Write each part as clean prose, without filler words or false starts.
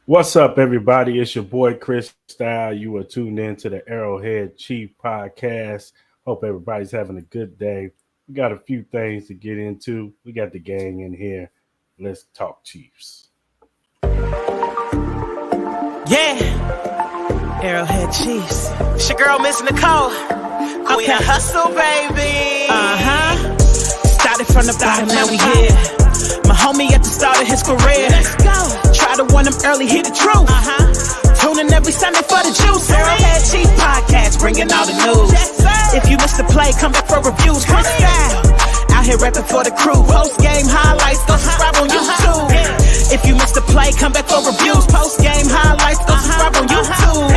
What's up, everybody? It's your boy Chris Style. You are tuned in to the Arrowhead Chief Podcast. Hope everybody's having a good day. We got a few things to get into. We got the gang in here. Let's talk Chiefs. Yeah, Arrowhead Chiefs. It's your girl, Miss Nicole. Queen of Hustle, baby. Started from the bottom, now we here. My homie at the start of his career. Let's go. Try to warn him early, hear the truth. Tune in every Sunday for the juice. Arrowhead Chief Podcast, bringing all the news. If you missed the play, come back for reviews. Chris Style, out here rapping for the crew. Post game highlights, go subscribe on YouTube. If you missed the play, come back for reviews. Post game highlights, go subscribe on YouTube.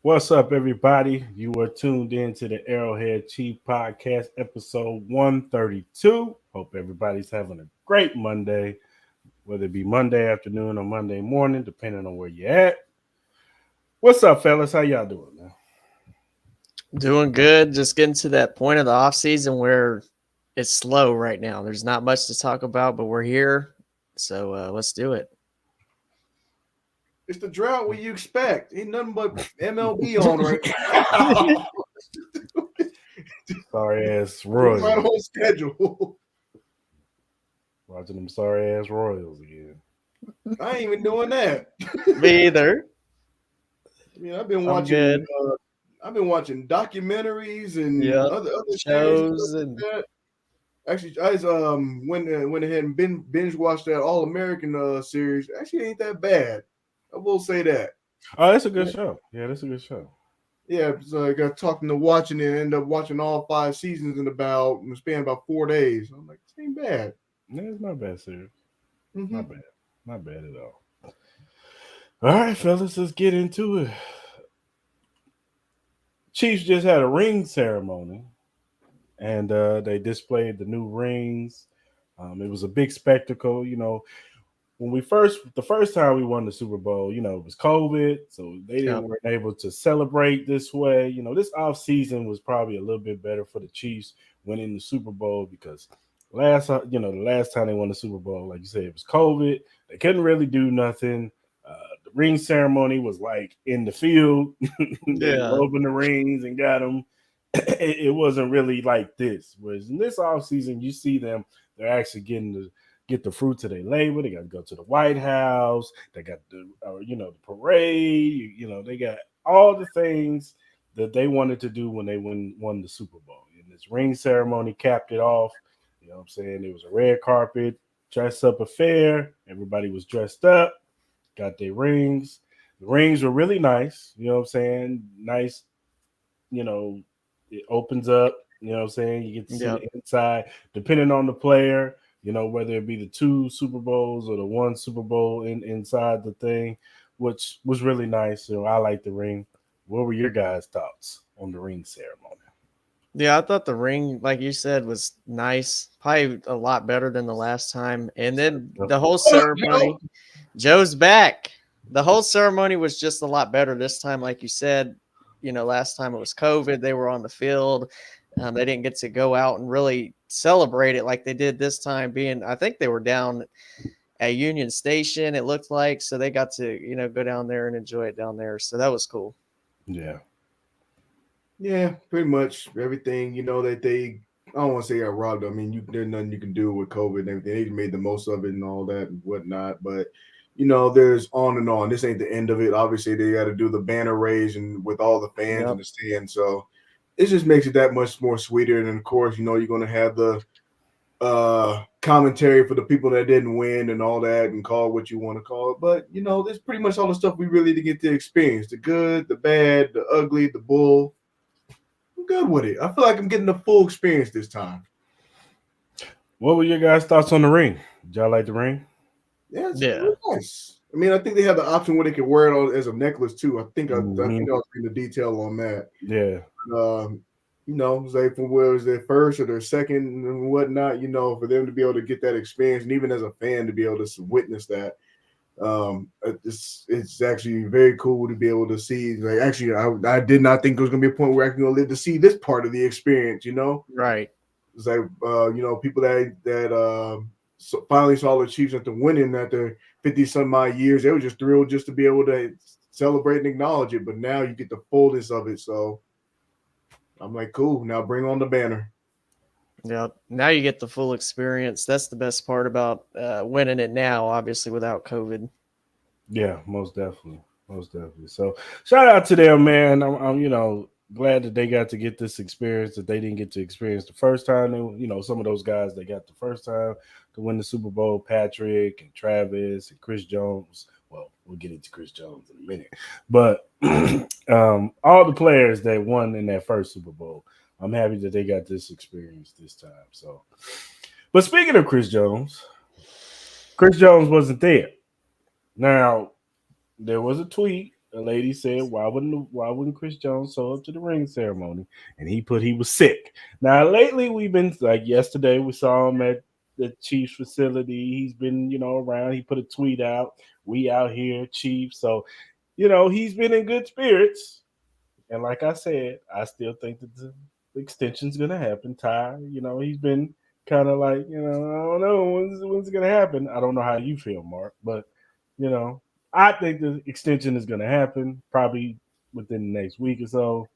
What's up, everybody? You are tuned in to the Arrowhead Chief Podcast, episode 132. Hope everybody's having a great Monday, whether it be Monday afternoon or Monday morning, depending on where you're at. What's up, fellas? How y'all doing, man? Doing good. Just getting to that point of the off season where it's slow right now. There's not much to talk about, but we're here. So let's do it. It's the drought what you expect. Ain't nothing but MLB on right now. Sorry ass Royals. Right on schedule. Watching them sorry ass Royals again. I ain't even doing that. Me either. I mean, I've been watching. I've been watching documentaries and other shows and that. Actually, I went ahead and binge watched that All American series. Actually, ain't that bad. I will say that. Oh, that's a good show. Yeah, that's a good show. Yeah, so I got talking to watching it, ended up watching all 5 seasons in the span about 4 days. I'm like, this ain't bad. Yeah, it's not bad, series. Mm-hmm. Not bad at all. All right, fellas, let's get into it. Chiefs just had a ring ceremony, and they displayed the new rings. It was a big spectacle, you know. When the first time we won the Super Bowl, you know, it was COVID, so they weren't able to celebrate this way. You know, this offseason was probably a little bit better for the Chiefs winning the Super Bowl because the last time they won the Super Bowl, like you said, it was COVID. They couldn't really do nothing. The ring ceremony was like in the field. They opened the rings and got them. It wasn't really like this. Whereas in this offseason, you see them, they're actually getting get the fruits of their labor. They got to go to the White House. They got the parade. They got all the things that they wanted to do when they won the Super Bowl. And this ring ceremony capped it off. You know what I'm saying? It was a red carpet, dress up affair. Everybody was dressed up, got their rings. The rings were really nice. You know what I'm saying? Nice, it opens up. You know what I'm saying? You get to see the inside, depending on the player. Whether it be the 2 Super Bowls or the 1 Super Bowl inside the thing, which was really nice. I like the ring. What were your guys' thoughts on the ring ceremony? Yeah, I thought the ring, like you said, was nice. Probably a lot better than the last time. And then the whole ceremony, Joe's back. The whole ceremony was just a lot better this time. Like you said, last time it was COVID. They were on the field. They didn't get to go out and really celebrate it like they did this time, I think they were down at Union Station, it looked like. So they got to, go down there and enjoy it down there. So that was cool. Yeah. Yeah, pretty much everything, that I don't want to say got robbed. I mean, there's nothing you can do with COVID and everything. They made the most of it and all that and whatnot. But, there's on and on. This ain't the end of it. Obviously, they got to do the banner raise and with all the fans in the stand. So it just makes it that much more sweeter. And of course, you're going to have the commentary for the people that didn't win and all that and call it what you want to call it. But, there's pretty much all the stuff we really did get to experience. The good, the bad, the ugly, the bull. I'm good with it. I feel like I'm getting the full experience this time. What were your guys' thoughts on the ring? Did y'all like the ring? Yeah, it's really nice. I mean, I think they have the option where they can wear it as a necklace too. I think I was reading the detail on that. Yeah. Like from where it was their first or their second and whatnot, for them to be able to get that experience and even as a fan to be able to witness that. It's actually very cool to be able to see. Like, actually, I did not think there was gonna be a point where I can go live to see this part of the experience. Right. It's like people that finally saw the Chiefs after winning after 50 some odd years. They were just thrilled just to be able to celebrate and acknowledge it. But now you get the fullness of it. So I'm like, cool. Now bring on the banner. Yeah. Now you get the full experience. That's the best part about winning it now, obviously, without COVID. Yeah, most definitely, most definitely. So shout out to them, man. I'm glad that they got to get this experience that they didn't get to experience the first time. Some of those guys they got the first time to win the Super Bowl, Patrick and Travis and Chris Jones. Well, we'll get into Chris Jones in a minute, but all the players that won in that first Super Bowl, I'm happy that they got this experience this time. So, but speaking of Chris Jones wasn't there. Now, there was a tweet. A lady said, "Why wouldn't Chris Jones show up to the ring ceremony?" And he put he was sick. Now, lately we've been like yesterday we saw him at the Chiefs facility. He's been around. He put a tweet out. We out here, Chiefs. So he's been in good spirits. And like I said, I still think that the extension's gonna happen. Ty, he's been kind of like I don't know when's it gonna happen. I don't know how you feel, Mark, but you know, I think the extension is going to happen probably within the next week or so.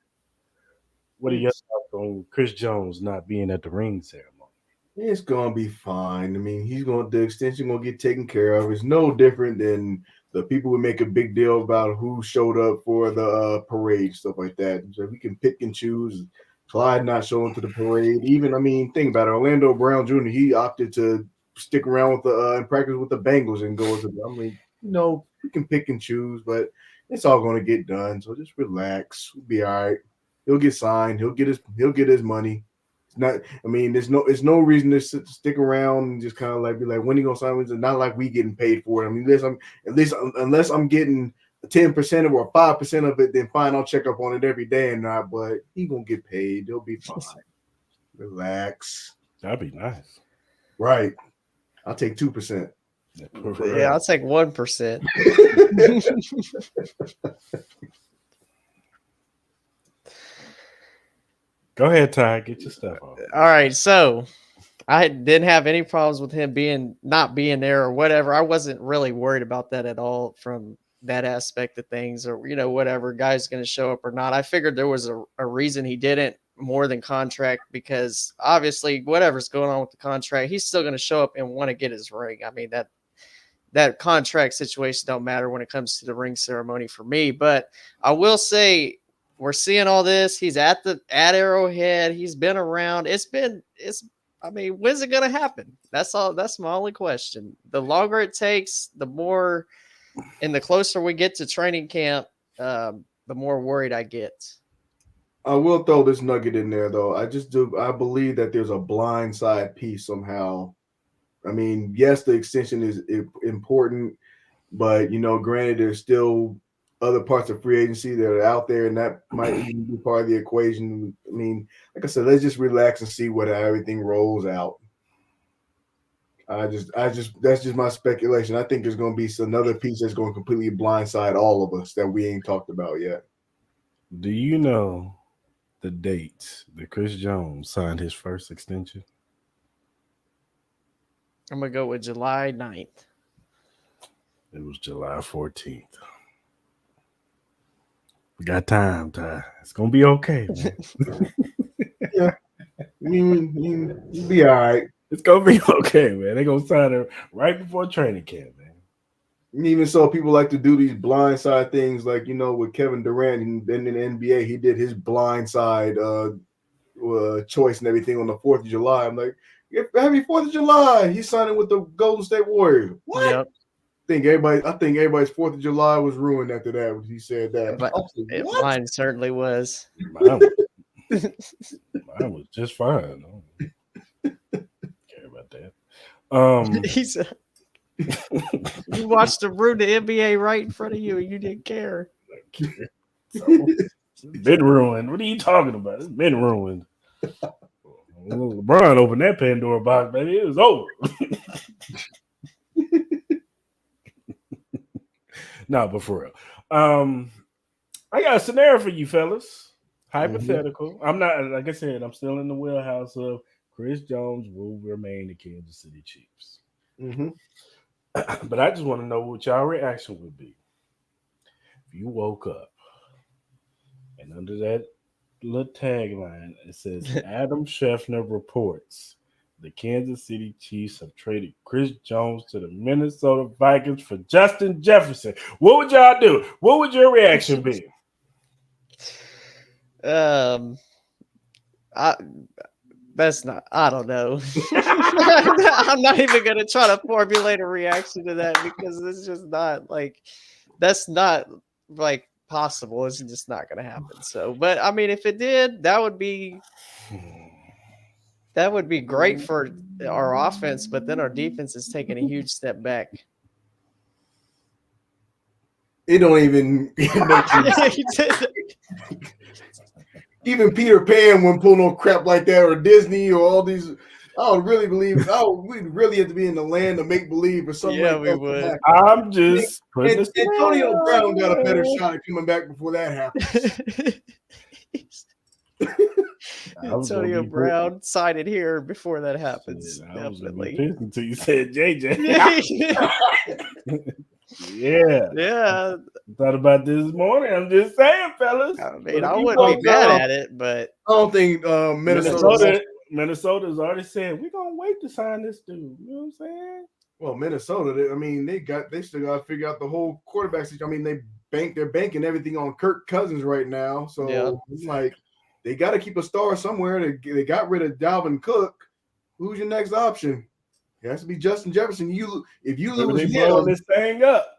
What are your It's thoughts on Chris Jones not being at the ring ceremony? it's gonna be fine. I mean, the extension gonna get taken care of. It's no different than the people who make a big deal about who showed up for the parade, stuff like that. So we can pick and choose. Clyde not showing to the parade. Even, I mean, think about it. Orlando Brown Jr. He opted to stick around with the and practice with the Bengals and go to. I mean, we can pick and choose, but it's all gonna get done. So just relax. We'll be all right. He'll get signed. He'll get his money. It's not. I mean, it's no reason to stick around and just kind of like be like, when he gonna sign? It's not like we getting paid for it. I mean, unless I'm getting 10% of or 5% of it, then fine, I'll check up on it every day and not. But he gonna get paid. He'll be fine. Relax. That'd be nice. Right. I'll take 2%. Yeah, I'll take 1%. Go ahead, Ty. Get your stuff off. All right, so I didn't have any problems with him not being there or whatever. I wasn't really worried about that at all from that aspect of things, or whatever guy's going to show up or not. I figured there was a reason he didn't, more than contract, because obviously whatever's going on with the contract, he's still going to show up and want to get his ring. I mean, that contract situation don't matter when it comes to the ring ceremony for me. But I will say, we're seeing all this. He's at Arrowhead. He's been around. I mean, when's it gonna happen? That's all. That's my only question. The longer it takes, the more, and the closer we get to training camp, the more worried I get. I will throw this nugget in there though. I believe that there's a blind side piece somehow. I mean, yes, the extension is important, but granted, there's still other parts of free agency that are out there, and that might even be part of the equation. I mean, like I said, let's just relax and see what everything rolls out. That's just my speculation. I think there's going to be another piece that's going to completely blindside all of us that we ain't talked about yet. Do you know the date that Chris Jones signed his first extension? I'm gonna go with July 9th. It was July 14th. We got time, Ty. It's gonna be okay, man. Yeah, you'll be all right. It's gonna be okay, man. They're gonna sign it right before training camp, man. And even so, people like to do these blindside things, like with Kevin Durant and in the NBA, he did his blindside choice and everything on the 4th of July. I'm like, happy 4th of July! He's signing with the Golden State Warriors. What? Yep. I think everybody's 4th of July was ruined after that when he said that. But mine certainly was. Mine was just fine. I don't care about that. He said, you watched the ruin the NBA right in front of you, and you didn't care. It's been ruined. What are you talking about? It's been ruined. LeBron opened that Pandora box, baby. It was over. No, but for real. I got a scenario for you fellas. Mhm. Hypothetical. I'm not, like I said, I'm still in the wheelhouse of Chris Jones will remain the Kansas City Chiefs. Mhm. But I just want to know what y'all reaction would be if you woke up and under that little tagline it says Adam Scheffner reports the Kansas City Chiefs have traded Chris Jones to the Minnesota Vikings for Justin Jefferson. What would y'all do? What would your reaction be? Um, I that's not. I don't know. I'm not even gonna try to formulate a reaction to that because it's just not like that's not like possible. It's just not gonna happen. So, but I mean, if it did, that would be great for our offense. But then our defense is taking a huge step back. It don't even make any even Peter Pan wouldn't pull no crap like that, or Disney, or all these. I don't really believe. Oh, we really have to be in the land of make believe or something Yeah, like we that to would. happen. I'm just putting And this. Antonio Brown got a better shot at coming back before that happens. I was gonna Antonio be put, Brown signed it here before that happens. shit, I was gonna be Definitely. pissed until you said JJ. Yeah. Yeah, Yeah. thought about this morning. I'm just saying, fellas. I But mean, if I you wouldn't be woke mad up, at it, but I don't think Minnesota. Minnesota's already said we're gonna wait to sign this dude. You know what I'm saying? Well, Minnesota. I mean, they still got to figure out the whole quarterback situation. I mean, they're banking everything on Kirk Cousins right now. So Yeah. it's like they got to keep a star somewhere. They got rid of Dalvin Cook. Who's your next option? It has to be Justin Jefferson. If you Maybe lose they blowing him, this thing up.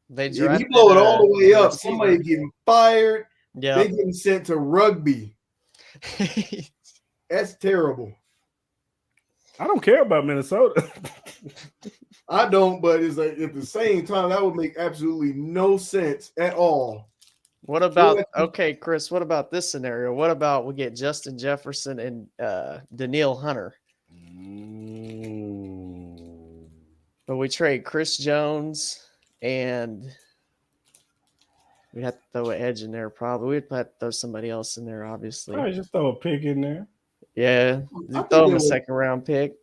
they if you drafted blow it all the way a up, receiver. somebody getting fired. Yeah. They getting sent to rugby. That's terrible. I don't care about Minnesota. I don't, but it's like at the same time that would make absolutely no sense at all. What about okay, Chris? What about this scenario? What about we get Justin Jefferson and Daniil Hunter, but we trade Chris Jones and we'd have to throw an edge in there. Probably we'd have to throw somebody else in there. Obviously, Probably just throw a pick in there. yeah. I Throw think him they a would. second round pick.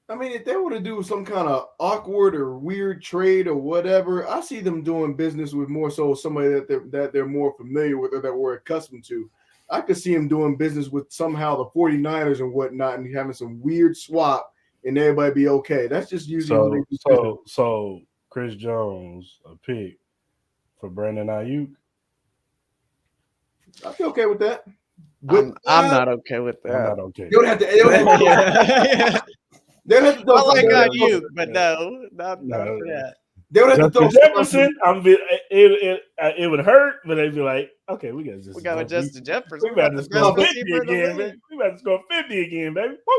I mean, if they were to do some kind of awkward or weird trade or whatever, I see them doing business with more so somebody that they're more familiar with or that we're accustomed to. I could see them doing business with somehow the 49ers and whatnot and having some weird swap and everybody be okay. That's just usually who they do business. So Chris Jones a pick for Brandon Ayuk. I'd be okay with that. I'm not okay with I'm that. not okay. They would have to. They would have to, they would have to throw I like some- Ayuk, but no, not for that. They would have to Justin throw Jefferson, it would hurt, but they'd be like, okay, we got just We got Justin Jefferson. We We got about to the score best 50 receiver in the again, league. baby. We about to score 50 again, baby. Woo!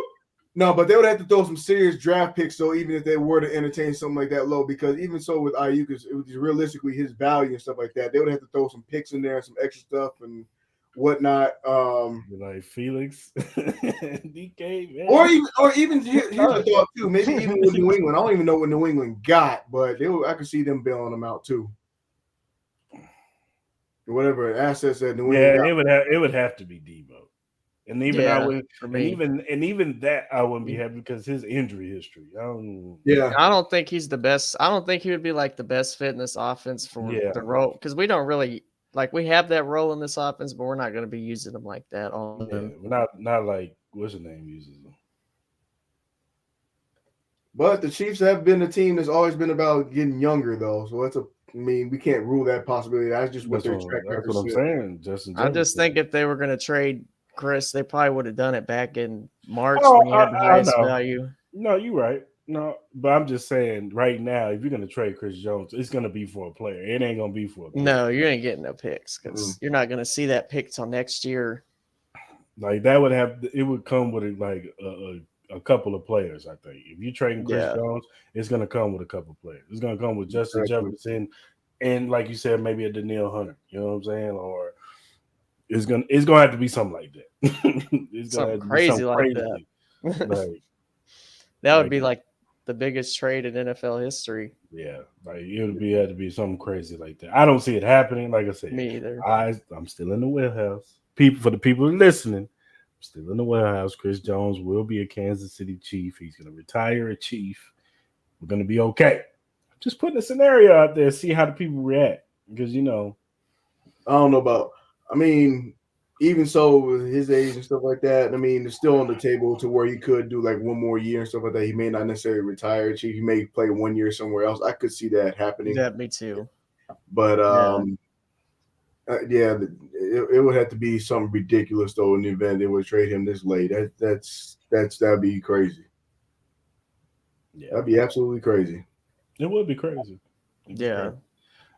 No, but they would have to throw some serious draft picks, so even if they were to entertain something like that low, because even so with Ayuk, it was realistically his value and stuff like that. They would have to throw some picks in there, some extra stuff and whatnot. Like Felix, DK, man. Or even here's a thought too. Maybe even with New England, I don't even know what New England got, but I could see them bailing them out too. Whatever assets that New England got. it would have to be Debo. And even I would, for me. and even that I wouldn't be happy because his injury history. I don't think he's the best. I don't think he would be like the best fit in this offense for the role because we don't really like we have that role in this offense, but we're not going to be using him like that. Not like what's his name uses him. But the Chiefs have been a team that's always been about getting younger, though. So we can't rule that possibility. That's just what their track record. That's what I'm saying. Justin I just think if they were going to trade Chris, they probably would have done it back in March Oh, when he had the highest value. No, you're right. No, but I'm just saying right now, if you're going to trade Chris Jones, it's going to be for a player. It ain't going to be for a player. No, you ain't getting no picks because you're not going to see that pick till next year. Like that would come with like a couple of players. I think if you're trading Chris Jones, it's going to come with a couple of players. It's going to come with Justin Jefferson, and like you said, maybe a Daniil Hunter. You know what I'm saying? Or it's gonna have to be something like that. Something crazy like that. Like, that would be like the biggest trade in NFL history. Yeah, like it would be had to be something crazy like that. I don't see it happening. Like I said, Me either. I'm still in the warehouse. For the people listening, I'm still in the warehouse. Chris Jones will be a Kansas City Chief. He's going to retire a Chief. We're going to be okay. Just putting a scenario out there, see how the people react. Because, I don't know about, I mean, even so, with his age and stuff like that, I mean, it's still on the table to where he could do like one more year and stuff like that. He may not necessarily retire. He may play 1 year somewhere else. I could see that happening. Yeah, me too. But it would have to be something ridiculous though in the event they would trade him this late. That'd be crazy. Yeah, that'd be absolutely crazy. It would be crazy. Yeah.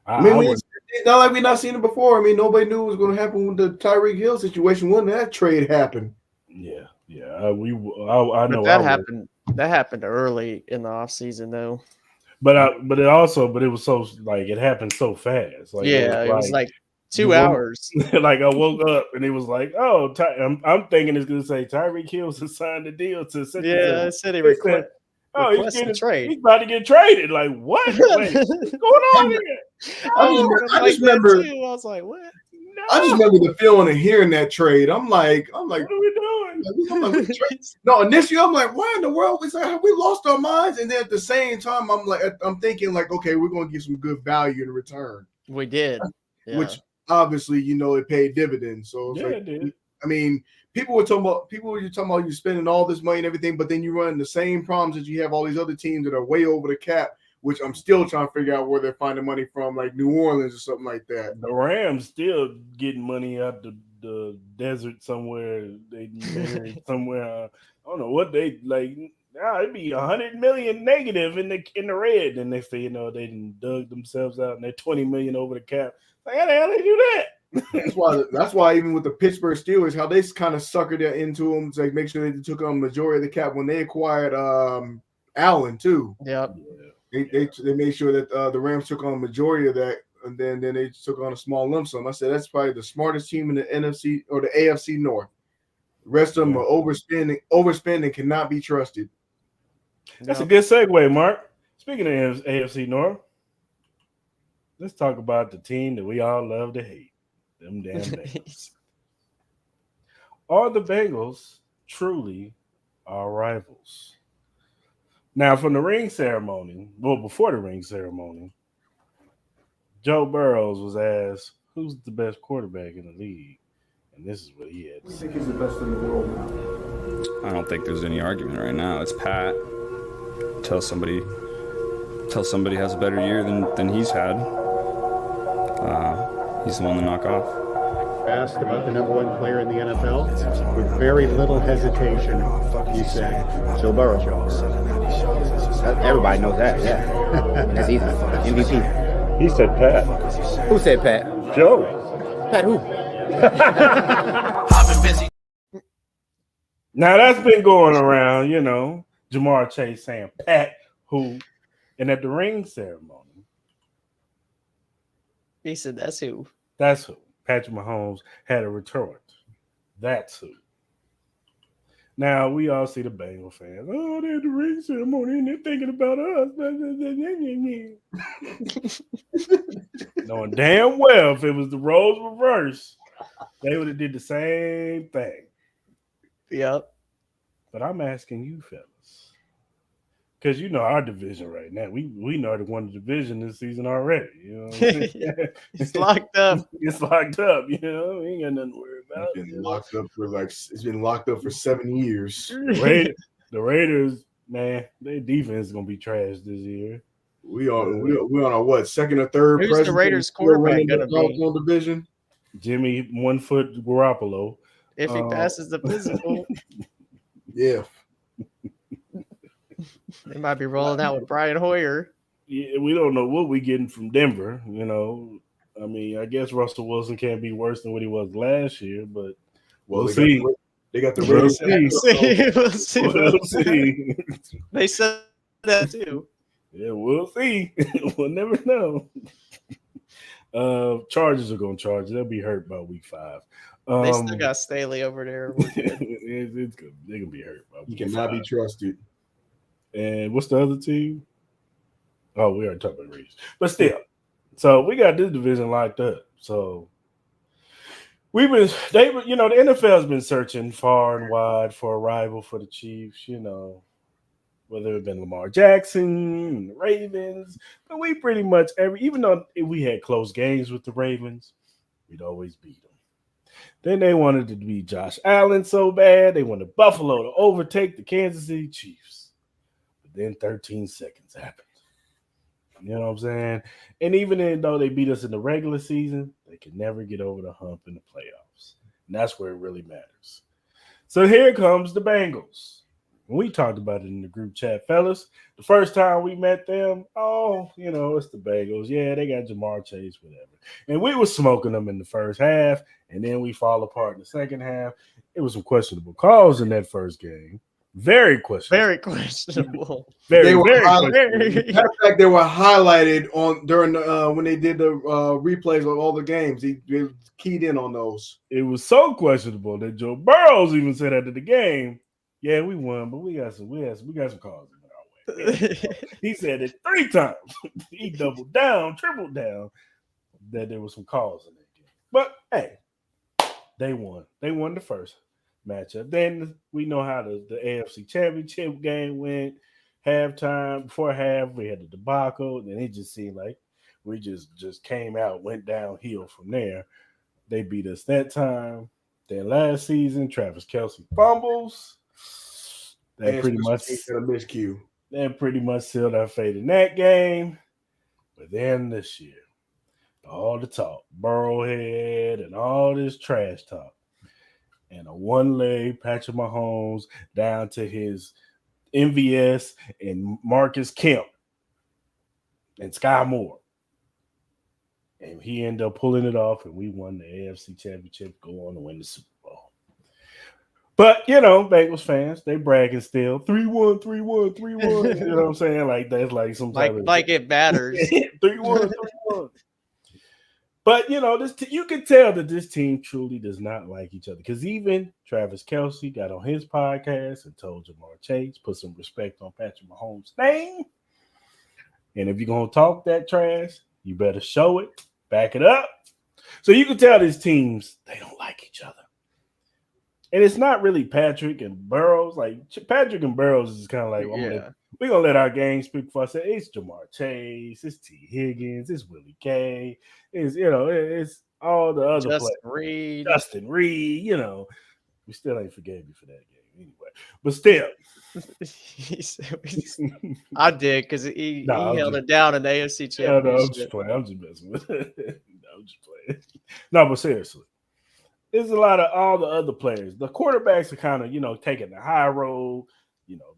I mean, it's not like we've not seen it before. I mean, nobody knew what was going to happen with the Tyreek Hill situation when that trade happened. Yeah. I know that happened. That happened early in the offseason, though. But it was so like it happened so fast. Like it was like 2 hours. Like I woke up and it was like, oh, I'm thinking it's going to say Tyreek Hill signed the deal to. Yeah, it said he requested. Oh, he's about to get traded. Like, what? Wait, what's going on here? I just remember. I was like, what? No. I just remember the feeling of hearing that trade. I'm like, what are we doing? No, initially I'm like, why in the world? Have we lost our minds? And then at the same time, I'm thinking like, okay, we're going to get some good value in return. We did, which obviously, it paid dividends. So it did. I mean, people were talking about you spending all this money and everything, but then you run the same problems that you have all these other teams that are way over the cap, which I'm still trying to figure out where they're finding money from, like New Orleans or something like that. The Rams still getting money out the desert somewhere. They somewhere. I don't know what they like. Now it'd be $100 million negative in the red. And next thing you know, they done dug themselves out and they're $20 million over the cap. Like, how the hell they do that? That's why even with the Pittsburgh Steelers, how they kind of suckered that into them to make sure they took on the majority of the cap when they acquired Allen too. Yep. They made sure that the Rams took on the majority of that, and then they took on a small lump sum. I said that's probably the smartest team in the NFC or the AFC North. The rest of them are overspending, cannot be trusted. That's a good segue, Mark. Speaking of AFC North, let's talk about the team that we all love to hate. Them damn Bengals. Are the Bengals truly our rivals? Now, from the ring ceremony, before the ring ceremony, Joe Burrows was asked, who's the best quarterback in the league? And this is what he had to say. I think he's the best in the world now. I don't think there's any argument right now. It's Pat. Tell somebody has a better year than he's had. He's the one to knock off. Asked about the number one player in the NFL, with very little hesitation, you said Joe Burrow. Everybody knows that, yeah. That's easy. MVP. He said Pat. Who said Pat? Joe. Pat who? Now that's been going around, Jamar Chase saying Pat who, and at the ring ceremony, he said that's who. That's who. Patrick Mahomes had a retort. That's who. Now we all see the Bengal fans. Oh, they're at the ring ceremony and they're thinking about us. Knowing damn well if it was the roles reversed, they would have did the same thing. Yep. But I'm asking you, fellas, because our division right now. We know the won the division this season already. It's locked up. It's locked up. We ain't got nothing to worry about. It's been locked up for 7 years. The Raiders, man, their defense is gonna be trash this year. We on our what, second or third? Who's the Raiders quarterback gonna be? Division? Jimmy 1 foot Garoppolo. If he passes the physical. Yeah. They might be rolling out with Brian Hoyer. Yeah, we don't know what we're getting from Denver. I mean, I guess Russell Wilson can't be worse than what he was last year, but we'll see. They got the Raiders. We'll see. They said that too. Yeah, we'll see. We'll never know. Chargers are going to charge. They'll be hurt by week 5. They still got Staley over there. It's good. They're going to be hurt by week 5. He cannot be trusted. And what's the other team? Oh, we already talked about Reeves. But still, so we got this division locked up. So the NFL's been searching far and wide for a rival for the Chiefs, whether it been Lamar Jackson, the Ravens, but we pretty much even though we had close games with the Ravens, we'd always beat them. Then they wanted to beat Josh Allen so bad, they wanted Buffalo to overtake the Kansas City Chiefs. But then 13 seconds happened. You know what I'm saying? And even though they beat us in the regular season, they could never get over the hump in the playoffs. And that's where it really matters. So here comes the Bengals. We talked about it in the group chat, fellas. The first time we met them, it's the Bengals. Yeah, they got Jamar Chase, whatever. And we were smoking them in the first half, and then we fall apart in the second half. It was some questionable calls in that first game. Very questionable. Very questionable. Very Matter questionable. of fact, they were highlighted during when they did the replays of all the games. They keyed in on those. It was so questionable that Joe Burrows even said after the game, "Yeah, we won, but we got some calls in our way." He said it 3 times. He doubled down, tripled down that there was some calls in that game. But hey, they won. They won the first matchup. Then we know how the AFC Championship game went. Halftime, before half, we had the debacle. Then it just seemed like we just came out, went downhill from there. They beat us that time. Then last season, Travis Kelce fumbles. That pretty much a miscue. That pretty much sealed our fate in that game. But then this year, all the talk, Arrowhead and all this trash talk, and a one-leg Patrick Mahomes down to his MVS and Marcus Kemp and Sky Moore. And he ended up pulling it off, and we won the AFC Championship, go on to win the Super Bowl. But, Bengals fans, they bragging still. 3-1, 3-1, 3-1. You know what I'm saying? Like, that's like some type of... Like it matters. 3-1, 3-1. But, you can tell that this team truly does not like each other. Because even Travis Kelce got on his podcast and told Jamar Chase, put some respect on Patrick Mahomes' name. And if you're going to talk that trash, you better show it, back it up. So you can tell these teams, they don't like each other. And it's not really Patrick and Burrows. Like, Patrick and Burrows is kind of like, we're going to let our game speak for us. It's Jamar Chase, it's T. Higgins, it's Willie K. It's all the other players. Justin Reed, we still ain't forgave you for that game anyway. But still. I did because he held it down in the AFC Championship. No, I'm just playing. I'm just messing with it. I'm just playing. No, but seriously. There's a lot of all the other players. The quarterbacks are kind of, taking the high road.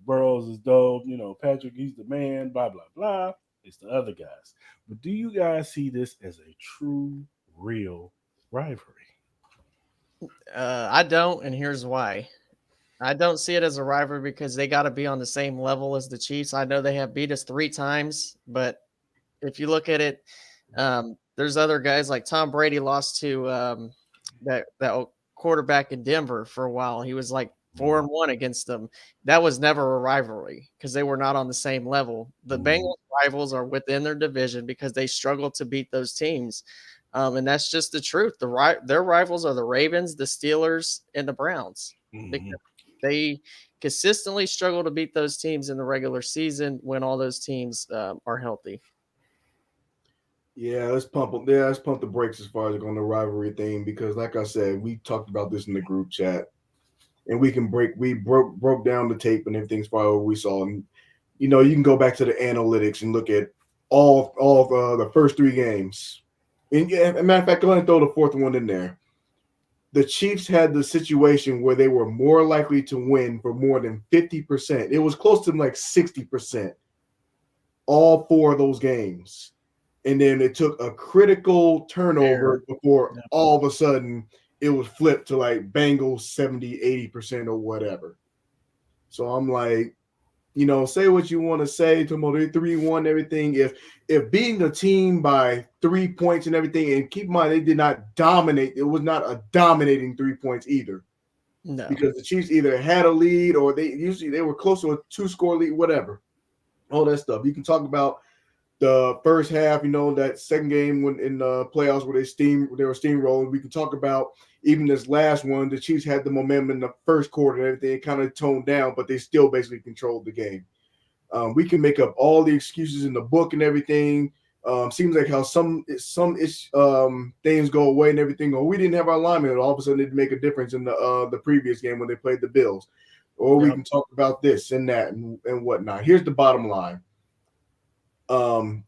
Burrows is dope. Patrick, he's the man, blah, blah, blah. It's the other guys. But do you guys see this as a true, real rivalry? I don't, and here's why. I don't see it as a rivalry because they got to be on the same level as the Chiefs. I know they have beat us 3 times, but if you look at it, there's other guys like Tom Brady lost to that quarterback in Denver for a while. He was like 4-1 against them. That was never a rivalry because they were not on the same level. The Bengals rivals are within their division because they struggle to beat those teams. And that's just the truth. Their rivals are the Ravens, the Steelers, and the Browns. Mm-hmm. They consistently struggle to beat those teams in the regular season when all those teams are healthy. Yeah, let's pump the brakes as far as on the rivalry thing because, like I said, we talked about this in the group chat, and we broke down the tape and everything as far as what we saw. And you can go back to the analytics and look at all of the first 3 games. And as a matter of fact, go ahead and throw the 4th one in there. The Chiefs had the situation where they were more likely to win for more than 50%. It was close to like 60%. All 4 of those games. And then it took a critical turnover before all of a sudden it was flipped to like Bengals 70, 80% or whatever. So I'm like, say what you want to say to them, 3-1, everything. If beating a team by 3 points and everything, and keep in mind they did not dominate. It was not a dominating 3 points either. No, because the Chiefs either had a lead or they were close to a 2-score lead, whatever. all that stuff. You can talk about the first half, that second game when in the playoffs where they were steamrolling. We can talk about even this last one. The Chiefs had the momentum in the first quarter and everything. It kind of toned down, but they still basically controlled the game. We can make up all the excuses in the book and everything. Seems like how some things go away and everything. Or we didn't have our linemen, and all of a sudden it make a difference in the previous game when they played the Bills. Or we can talk about this and that and whatnot. Here's the bottom line. To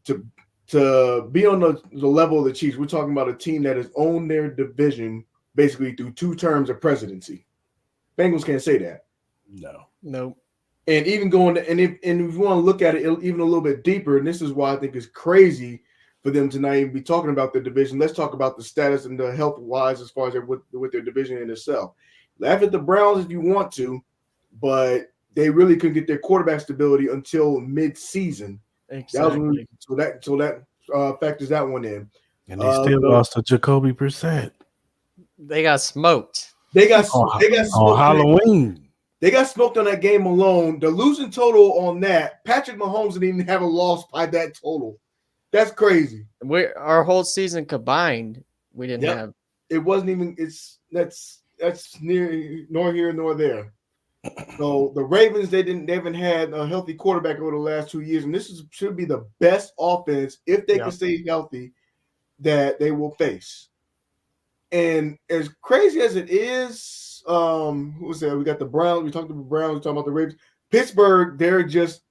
be on the level of the Chiefs, we're talking about a team that has owned their division basically through 2 terms of presidency. Bengals can't say that. No. And even if you want to look at it even a little bit deeper, and this is why I think it's crazy for them to not even be talking about the division. Let's talk about the status and the health wise as far as with their division in itself. Laugh at the Browns if you want to, but they really couldn't get their quarterback stability until mid-season. Exactly. That factors that one in. And they still lost to Jacoby Brissett. They got smoked. They got smoked on Halloween. They got smoked on that game alone. The losing total on that, Patrick Mahomes didn't even have a loss by that total. That's crazy. Our whole season combined, we didn't have. It wasn't even. That's near nor here nor there. So the Ravens, they haven't had a healthy quarterback over the last 2 years, and this should be the best offense if they can stay healthy that they will face. And as crazy as it is. Who was that? We got the Browns. We talked about the Browns. We talked about the Ravens. Pittsburgh, they're just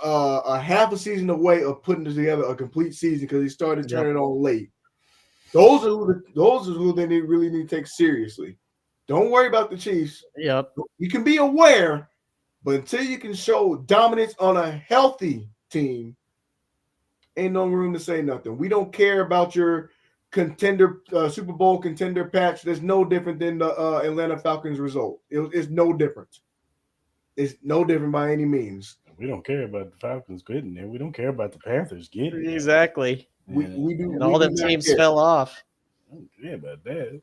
a half a season away of putting together a complete season because they started turning on late. Those are who they really need to take seriously. Don't worry about the Chiefs. Yep. You can be aware, but until you can show dominance on a healthy team, ain't no room to say nothing. We don't care about your contender Super Bowl contender patch. There's no different than the Atlanta Falcons result. It's no different. It's no different by any means. We don't care about the Falcons getting there. We don't care about the Panthers getting there. Exactly. We do. And all them teams fell off. I don't care about that.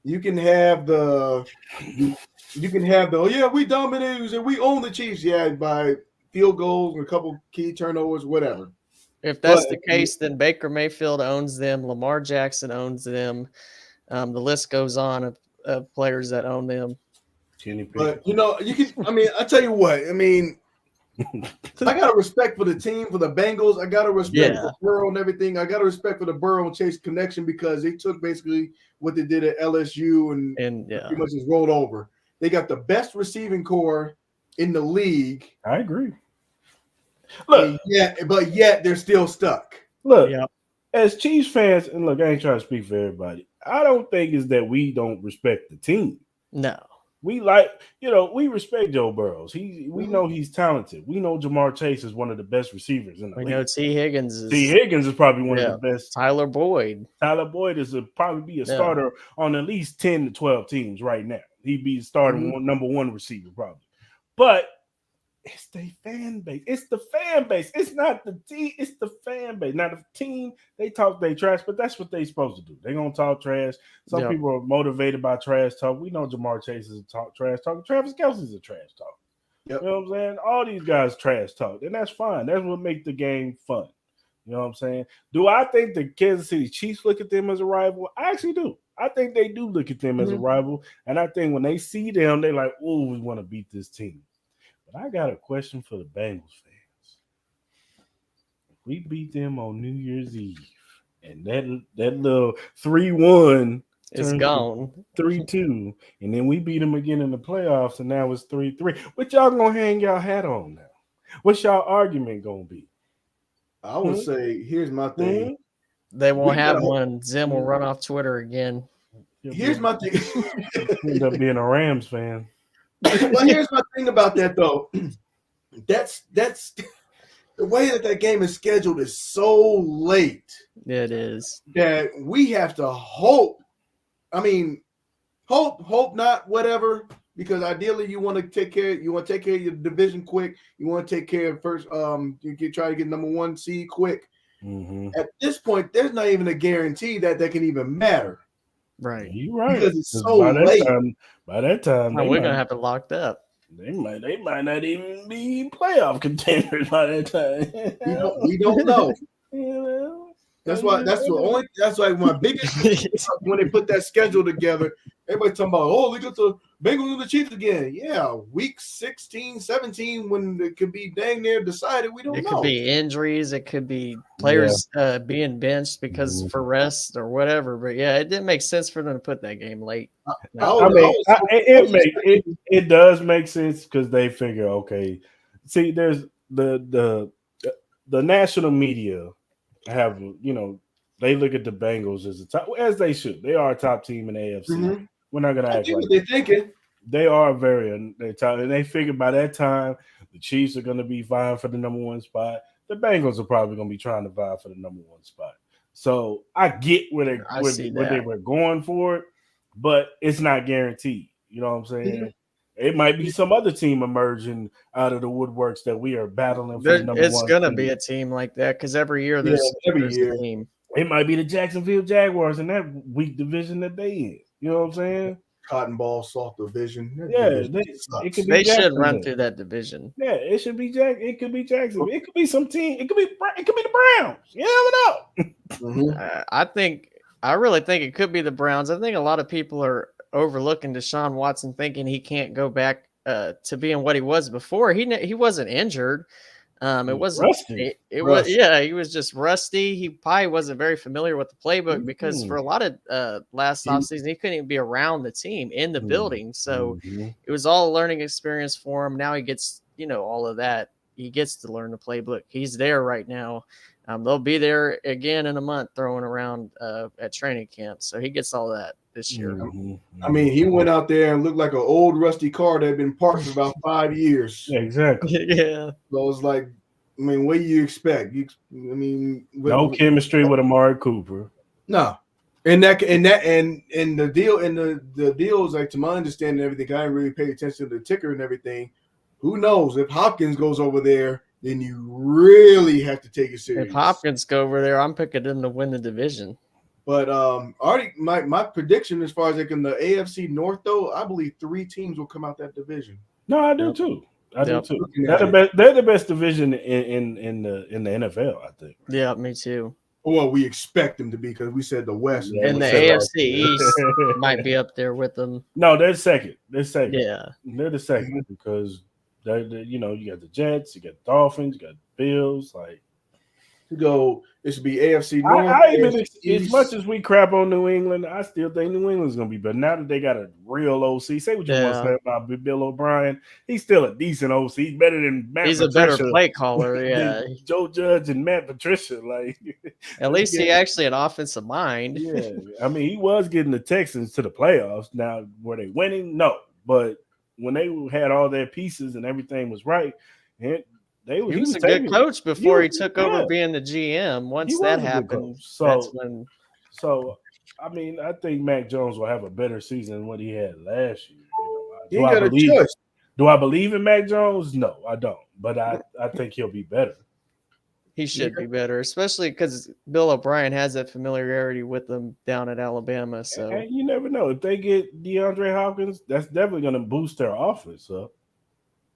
You can have the we dominated and we own the Chiefs by field goals and a couple key turnovers, whatever. If that's the case, then Baker Mayfield owns them. Lamar Jackson owns them. The list goes on of players that own them. But you can. I tell you what. I got a respect for the team, for the Bengals. I got a respect for Burrow and everything. I got a respect for the Burrow and Chase connection because they took basically what they did at LSU and pretty much just rolled over. They got the best receiving core in the league. I agree. Look, but yet they're still stuck. Look, as Chiefs fans, and look, I ain't trying to speak for everybody. I don't think it's that we don't respect the team. No. We we respect Joe Burrows. We know he's talented. We know Jamar Chase is one of the best receivers in the league. We know T. Higgins is probably one of the best. Tyler Boyd is probably be a starter on at least 10 to 12 teams right now. He'd be starting number 1 receiver probably. But it's the fan base. It's the fan base. It's not the team. It's the fan base. Now the team, they talk they trash, but that's what they supposed to do. They're gonna talk trash. Some people are motivated by trash talk. We know Jamar Chase is a trash talk. Travis Kelce's a trash talk. Yep. You know what I'm saying? All these guys trash talk, and that's fine. That's what makes the game fun. You know what I'm saying? Do I think the Kansas City Chiefs look at them as a rival? I actually do. I think they do look at them as a rival, and I think when they see them, they're like, "Oh, we want to beat this team." But I got a question for the Bengals fans. If we beat them on New Year's Eve and that little 3-1 is gone, 3-2, and then we beat them again in the playoffs, and now it's 3-3. What y'all gonna hang y'all hat on now? What's y'all argument gonna be? I would say, here's my thing. They won't have one. Zim will run off Twitter again. Here's my thing. End up being a Rams fan. Well, here's my thing about that though. That's the way that game is scheduled is so late. It is that we have to hope. I mean, hope not, whatever. Because ideally, you want to take care. You want to take care of your division quick. You want to take care of first. You can try to get number 1 seed quick. Mm-hmm. At this point, there's not even a guarantee that can even matter. Right, you're right. Because it's so late. By that time, we're gonna have it locked up. They might not even be playoff contenders by that time. We don't know. Yeah, That's why. That's like my biggest when they put that schedule together. Everybody talking about, oh, look at the Bengals and the Chiefs again. Yeah, week 16, 17, when it could be dang near decided. We don't It know. could be injuries. It could be players being benched because for rest or whatever. But yeah, it didn't make sense for them to put that game late. It does make sense because they figure, okay, see, there's the national media have, they look at the Bengals as a top, as they should. They are a top team in the AFC. Mm-hmm. We're not gonna I act think like what they're thinking. they are they're top, and they figure by that time the Chiefs are gonna be vying for the number one spot. The Bengals are probably gonna be trying to vie for the number one spot. So I get where they were going for it, but it's not guaranteed. You know what I'm saying? Mm-hmm. It might be some other team emerging out of the woodworks that we are battling for the number one. It's gonna be a team like that because every year there's a team. It might be the Jacksonville Jaguars in that weak division that they in. You know what I'm saying? Cotton ball, soft division. It could be. They should run through that division. Yeah, it should be It could be Jacksonville. It could be some team. It could be the Browns. You never know. Mm-hmm. I really think it could be the Browns. I think a lot of people are overlooking Deshaun Watson, thinking he can't go back to being what he was before. He wasn't injured. It wasn't rusty. It was he was just rusty. He probably wasn't very familiar with the playbook because for a lot of last offseason he couldn't even be around the team in the building. So it was all a learning experience for him. Now he gets all of that. He gets to learn the playbook. He's there right now. They'll be there again in a month throwing around at training camp. So he gets all that this year. I mean, he went out there and looked like an old rusty car that had been parked for about 5 years. Yeah, exactly. Yeah. So it's like, I mean, what do you expect? No chemistry with Amari Cooper. No. And the deal is like, to my understanding, everything. I didn't really pay attention to the ticker and everything. Who knows if Hopkins goes over there? Then you really have to take it serious. If Hopkins go over there, I'm picking them to win the division. But already my prediction as far as like in the AFC North, though, I believe 3 teams will come out that division. No, I do too. Do too. They're the best division in the NFL, I think. Yeah, me too. Well, we expect them to be because we said the West and the AFC East might be up there with them. No, they're second. Yeah, they're the second because. You got the Jets, you got the Dolphins, you got the Bills. Like, it should be AFC North. As much as we crap on New England, I still think New England's gonna be better now that they got a real OC. Say what you want to say about Bill O'Brien, he's still a decent OC. He's better than Matt. He's Patricia, a better play caller. Yeah, Joe Judge and Matt Patricia. Like, at least he actually an offensive mind. Yeah, I mean, he was getting the Texans to the playoffs. Now, were they winning? No, but when they had all their pieces and everything was right, and he was a good coach before he took over being the GM. Once that happened, that's when. So, I mean, I think Mac Jones will have a better season than what he had last year. Do I believe in Mac Jones? No, I don't. But I think he'll be better. He should be better, especially because Bill O'Brien has that familiarity with them down at Alabama. So and you never know. If they get DeAndre Hopkins, that's definitely going to boost their offense up.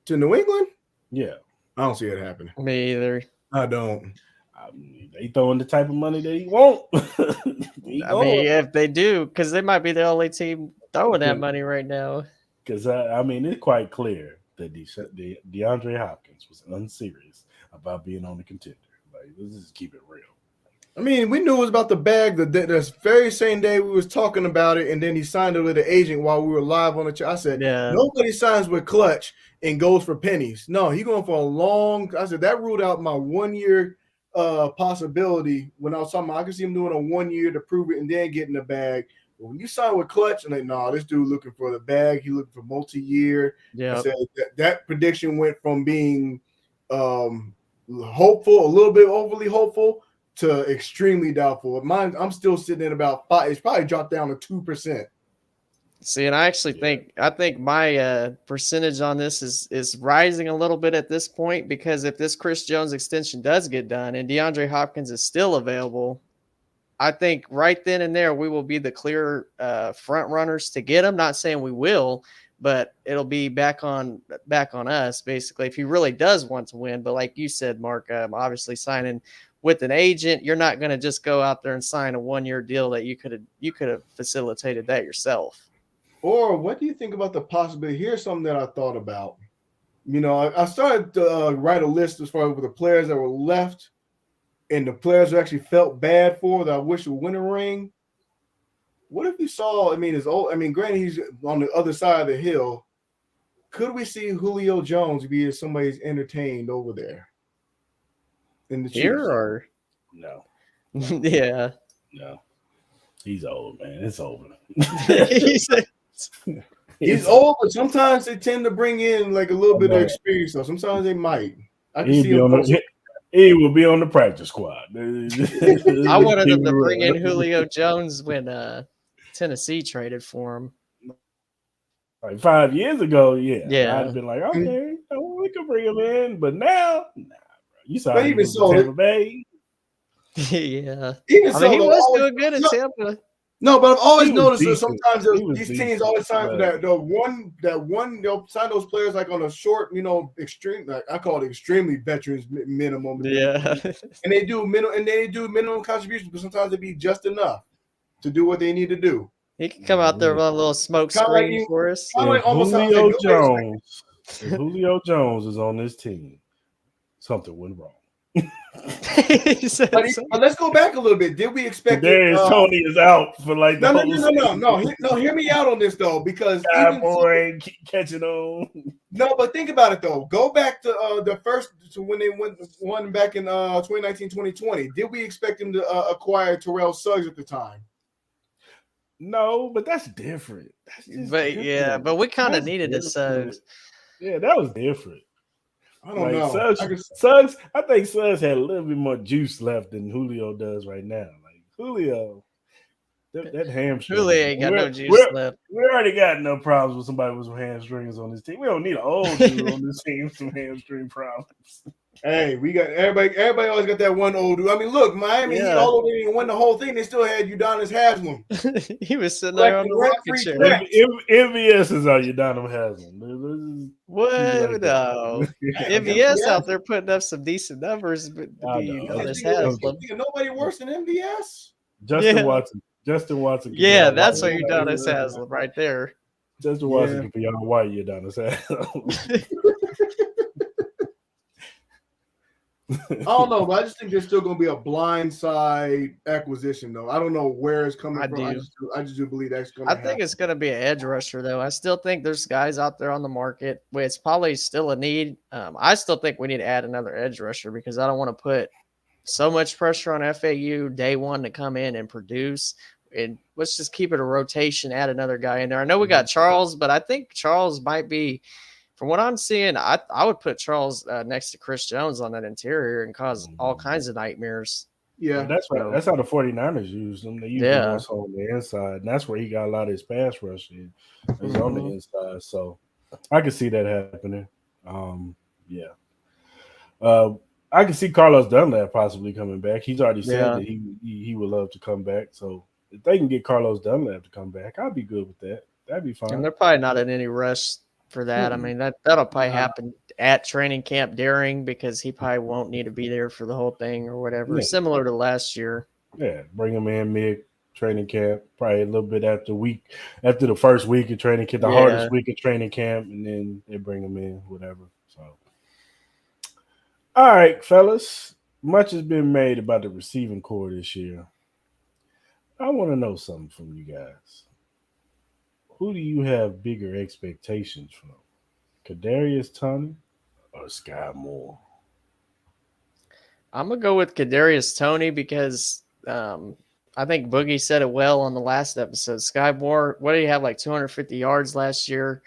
To New England? Yeah. I don't see it happening. Me either. I don't. I mean, they throwing the type of money that he won't. If they do, because they might be the only team throwing that money right now. Because, I mean, it's quite clear that DeAndre Hopkins was unserious about being on the contender. Like, let's just keep it real. I mean, we knew it was about the bag the very same day we was talking about it, and then he signed it with an agent while we were live on the chat. I said, nobody signs with Clutch and goes for pennies. No, he going for a long – I said, that ruled out my 1 year possibility when I was talking about I could see him doing a 1 year to prove it and then getting the bag. But when you sign with Clutch, I'm like, no, this dude looking for the bag. He looking for multi-year. Yeah. I said that prediction went from being hopeful, a little bit overly hopeful, to extremely doubtful. Mine, I'm still sitting at about 5. It's probably dropped down to 2%. See, and I actually think my percentage on this is rising a little bit at this point, because if this Chris Jones extension does get done and DeAndre Hopkins is still available, I think right then and there we will be the clear front runners to get him. Not saying we will, but it'll be back on us basically if he really does want to win. But like you said, Mark, obviously signing with an agent, you're not going to just go out there and sign a 1-year deal that you could have facilitated that yourself. Or what do you think about the possibility? Here's something that I thought about. I started to write a list as far as the players that were left and the players who actually felt bad for that I wish would win a ring. What if you saw, granted he's on the other side of the hill. Could we see Julio Jones be somebody's entertained over there in the Here Chiefs? or No. yeah. No. He's old, man. It's over. He's old, but sometimes they tend to bring in like a little bit of experience. So sometimes they might. I can see him. He will be on the practice squad. I wanted them to bring in Julio Jones when Tennessee traded for him. Like 5 years ago, yeah. I'd have been like, Mm-hmm. okay, we could bring him in. But now, nah, bro. You saw him even so, Tampa Bay. Yeah. Even so, he was doing good in Tampa. No, but I've always noticed that decent. sometimes these teams always sign for that one they'll sign those players like on a short, extreme, like I call it extremely veterans minimum. Yeah. And they do minimum contributions, but sometimes it be just enough to do what they need to do. He can come out there with a little smoke screen for us. Julio Jones is on this team, something went wrong. But let's go back a little bit. Did we expect Tony is out for like no. Hear me out on this though, because boy catching on. No, but think about it though. Go back to the first when they won back in 2019-2020. Did we expect him to acquire Terrell Suggs at the time? No, but that's different. But we kind of needed it. Suggs. Yeah, that was different. I don't know. Suggs, I think Suggs had a little bit more juice left than Julio does right now. Like Julio, that hamstring. Julio ain't got no juice left. We already got no problems with somebody with some hamstrings on this team. We don't need an old dude on this team with some hamstring problems. Hey, we got everybody. Everybody always got that one old dude. I mean, look, Miami. He although they didn't win the whole thing, they still had Udonis Haslam. He was sitting there on the rocket chair. MVS is our Udonis Haslam. What? No, MVS out there putting up some decent numbers, but Udonis Haslam. Nobody worse than MVS. Justin Watson. Yeah, that's what Udonis Haslam right there. Justin Watson could be on white Udonis Haslam. I don't know, but I just think there's still going to be a blindside acquisition, though. I don't know where it's coming from. I just do believe that's going to happen. I think it's going to be an edge rusher, though. I still think there's guys out there on the market where it's probably still a need. I still think we need to add another edge rusher because I don't want to put so much pressure on FAU day one to come in and produce. And let's just keep it a rotation, add another guy in there. I know we got Charles, but I think Charles might be – from what I'm seeing, I would put Charles next to Chris Jones on that interior and cause all kinds of nightmares. Yeah, that's right. That's how the 49ers use them. They use him also on the inside, and that's where he got a lot of his pass rushing. Is on the inside, so I can see that happening. I can see Carlos Dunlap possibly coming back. He's already said that he would love to come back. So if they can get Carlos Dunlap to come back, I'd be good with that. That'd be fine. And they're probably not in any rush for that. I mean, that'll probably happen at training camp during because he probably won't need to be there for the whole thing or whatever. Similar to last year. Yeah, bring him in mid training camp, probably a little bit after the first week of training camp, the hardest week of training camp, and then they bring him in, whatever. So, all right, fellas, much has been made about the receiving core this year. I want to know something from you guys. Who do you have bigger expectations from? Kadarius Toney or Sky Moore? I'm gonna go with Kadarius Toney because I think Boogie said it well on the last episode. Sky Moore, what did he have, like 250 yards last year?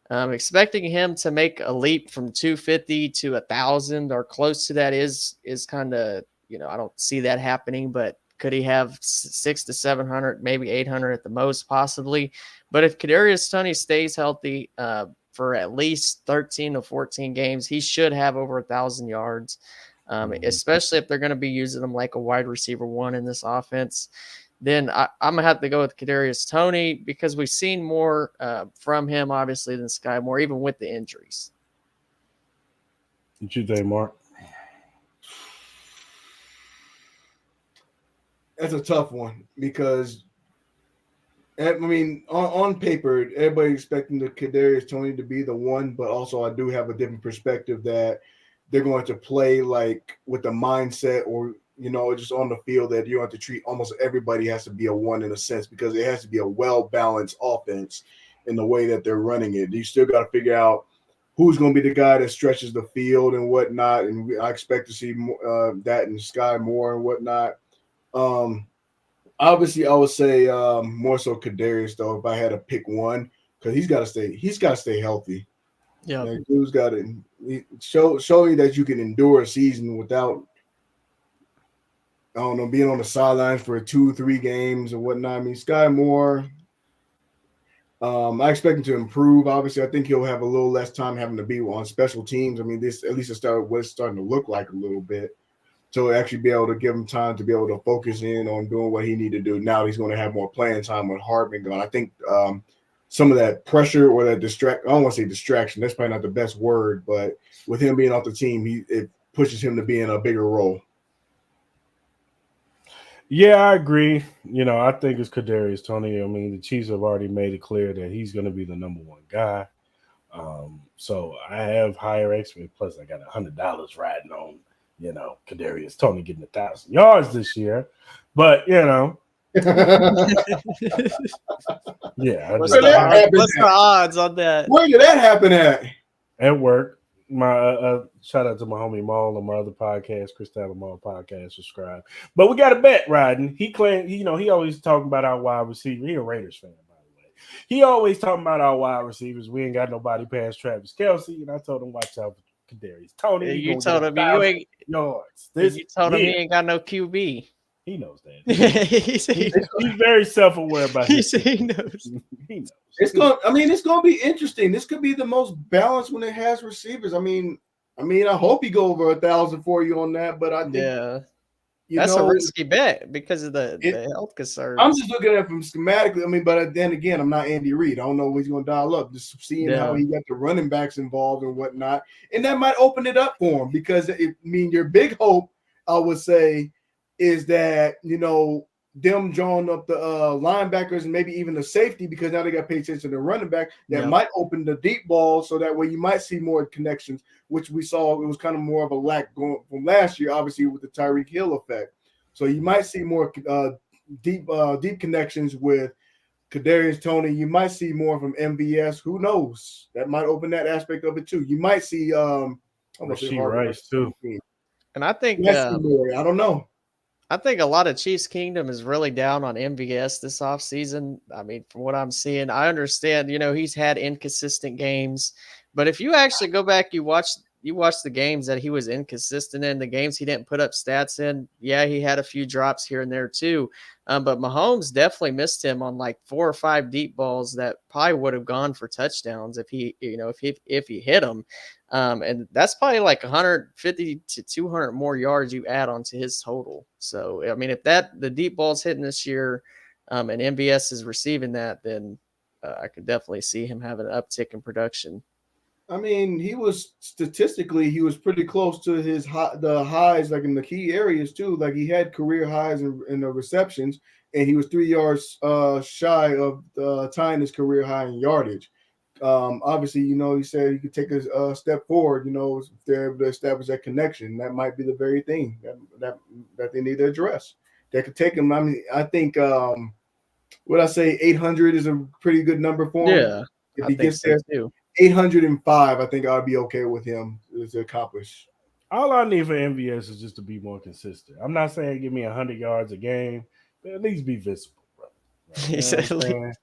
Expecting him to make a leap from 250 to 1,000 or close to that is kind of, I don't see that happening, but could he have 600 to 700, maybe 800 at the most, possibly? But if Kadarius Toney stays healthy for at least 13 to 14 games, he should have over 1,000 yards, especially if they're going to be using him like a wide receiver one in this offense. then I'm gonna have to go with Kadarius Toney because we've seen more from him, obviously, than Sky Moore, even with the injuries. What you think, Mark? That's a tough one because I mean, on paper, everybody expecting the Kadarius Toney to be the one, but also I do have a different perspective that they're going to play like with the mindset or just on the field that you have to treat almost everybody has to be a one in a sense because it has to be a well balanced offense in the way that they're running it. You still got to figure out who's going to be the guy that stretches the field and whatnot, and I expect to see that in Sky Moore and whatnot. Obviously, I would say more so Kadarius though. If I had to pick one, because he's got to stay healthy. Yeah, Dude's got to show you that you can endure a season without, I don't know, being on the sidelines for 2-3 games or whatnot. I mean, Sky Moore, I expect him to improve. Obviously, I think he'll have a little less time having to be on special teams. I mean, this at least it's starting to look like a little bit. To actually be able to give him time to be able to focus in on doing what he need to do. Now he's going to have more playing time with Hardman gone. I think some of that pressure or that I don't want to say distraction. That's probably not the best word, but with him being off the team, it pushes him to be in a bigger role. Yeah, I agree. I think it's Kadarius Toney. I mean, the Chiefs have already made it clear that he's going to be the number one guy. So I have higher expectations. Plus, I got $100 riding on Kadarius Toney getting 1,000 yards this year. But yeah. What's the odds on that? Where did that happen at? At work. My shout out to my homie Maul on my other podcast, Crystal Maul podcast. Subscribe. But we got a bet riding. He claimed, he always talking about our wide receiver. He a Raiders fan, by the way. He always talking about our wide receivers. We ain't got nobody past Travis Kelce, and I told him watch out for Kadarius Toney. You told him you ain't yards. You told him he ain't got no QB. He knows that. He's very self-aware about this. He knows. He knows. It's going to be interesting. This could be the most balanced when it has receivers. I mean, I hope he go over 1,000 for you on that, but I think that's a risky bet because of the health concerns. I'm just looking at it from schematically. I mean, but then again, I'm not Andy Reid. I don't know what he's going to dial up. Just seeing how he got the running backs involved and whatnot, and that might open it up for him because your big hope, I would say, is that them drawing up the linebackers and maybe even the safety because now they got to pay attention to the running back. That might open the deep ball so that way you might see more connections, which we saw it was kind of more of a lack going from last year, obviously with the Tyreek Hill effect. So you might see more deep connections with Kadarius Toney. You might see more from MVS. Who knows? That might open that aspect of it too. You might see Rasheed Rice too. And I think I don't know. I think a lot of Chiefs Kingdom is really down on MVS this offseason. I mean, from what I'm seeing, I understand, he's had inconsistent games. But if you actually go back, you watch the games that he was inconsistent in, the games he didn't put up stats in. Yeah, he had a few drops here and there too. But Mahomes definitely missed him on like 4 or 5 deep balls that probably would have gone for touchdowns if he hit them. And that's probably like 150 to 200 more yards you add onto his total. So, I mean, if the deep ball's hitting this year and MVS is receiving that, then I could definitely see him having an uptick in production. I mean, he was pretty close to the highs, like in the key areas too. Like he had career highs in the receptions, and he was 3 yards shy of tying his career high in yardage. Obviously, he said he could take a step forward. If they're able to establish that connection, that might be the very thing that they need to address. That could take him. I mean, I think what I say 800 is a pretty good number for him. Yeah, if he gets there too. 805, I think I'd be okay with him to accomplish. All I need for MVS is just to be more consistent. I'm not saying give me 100 yards a game, but at least be visible, bro. Like,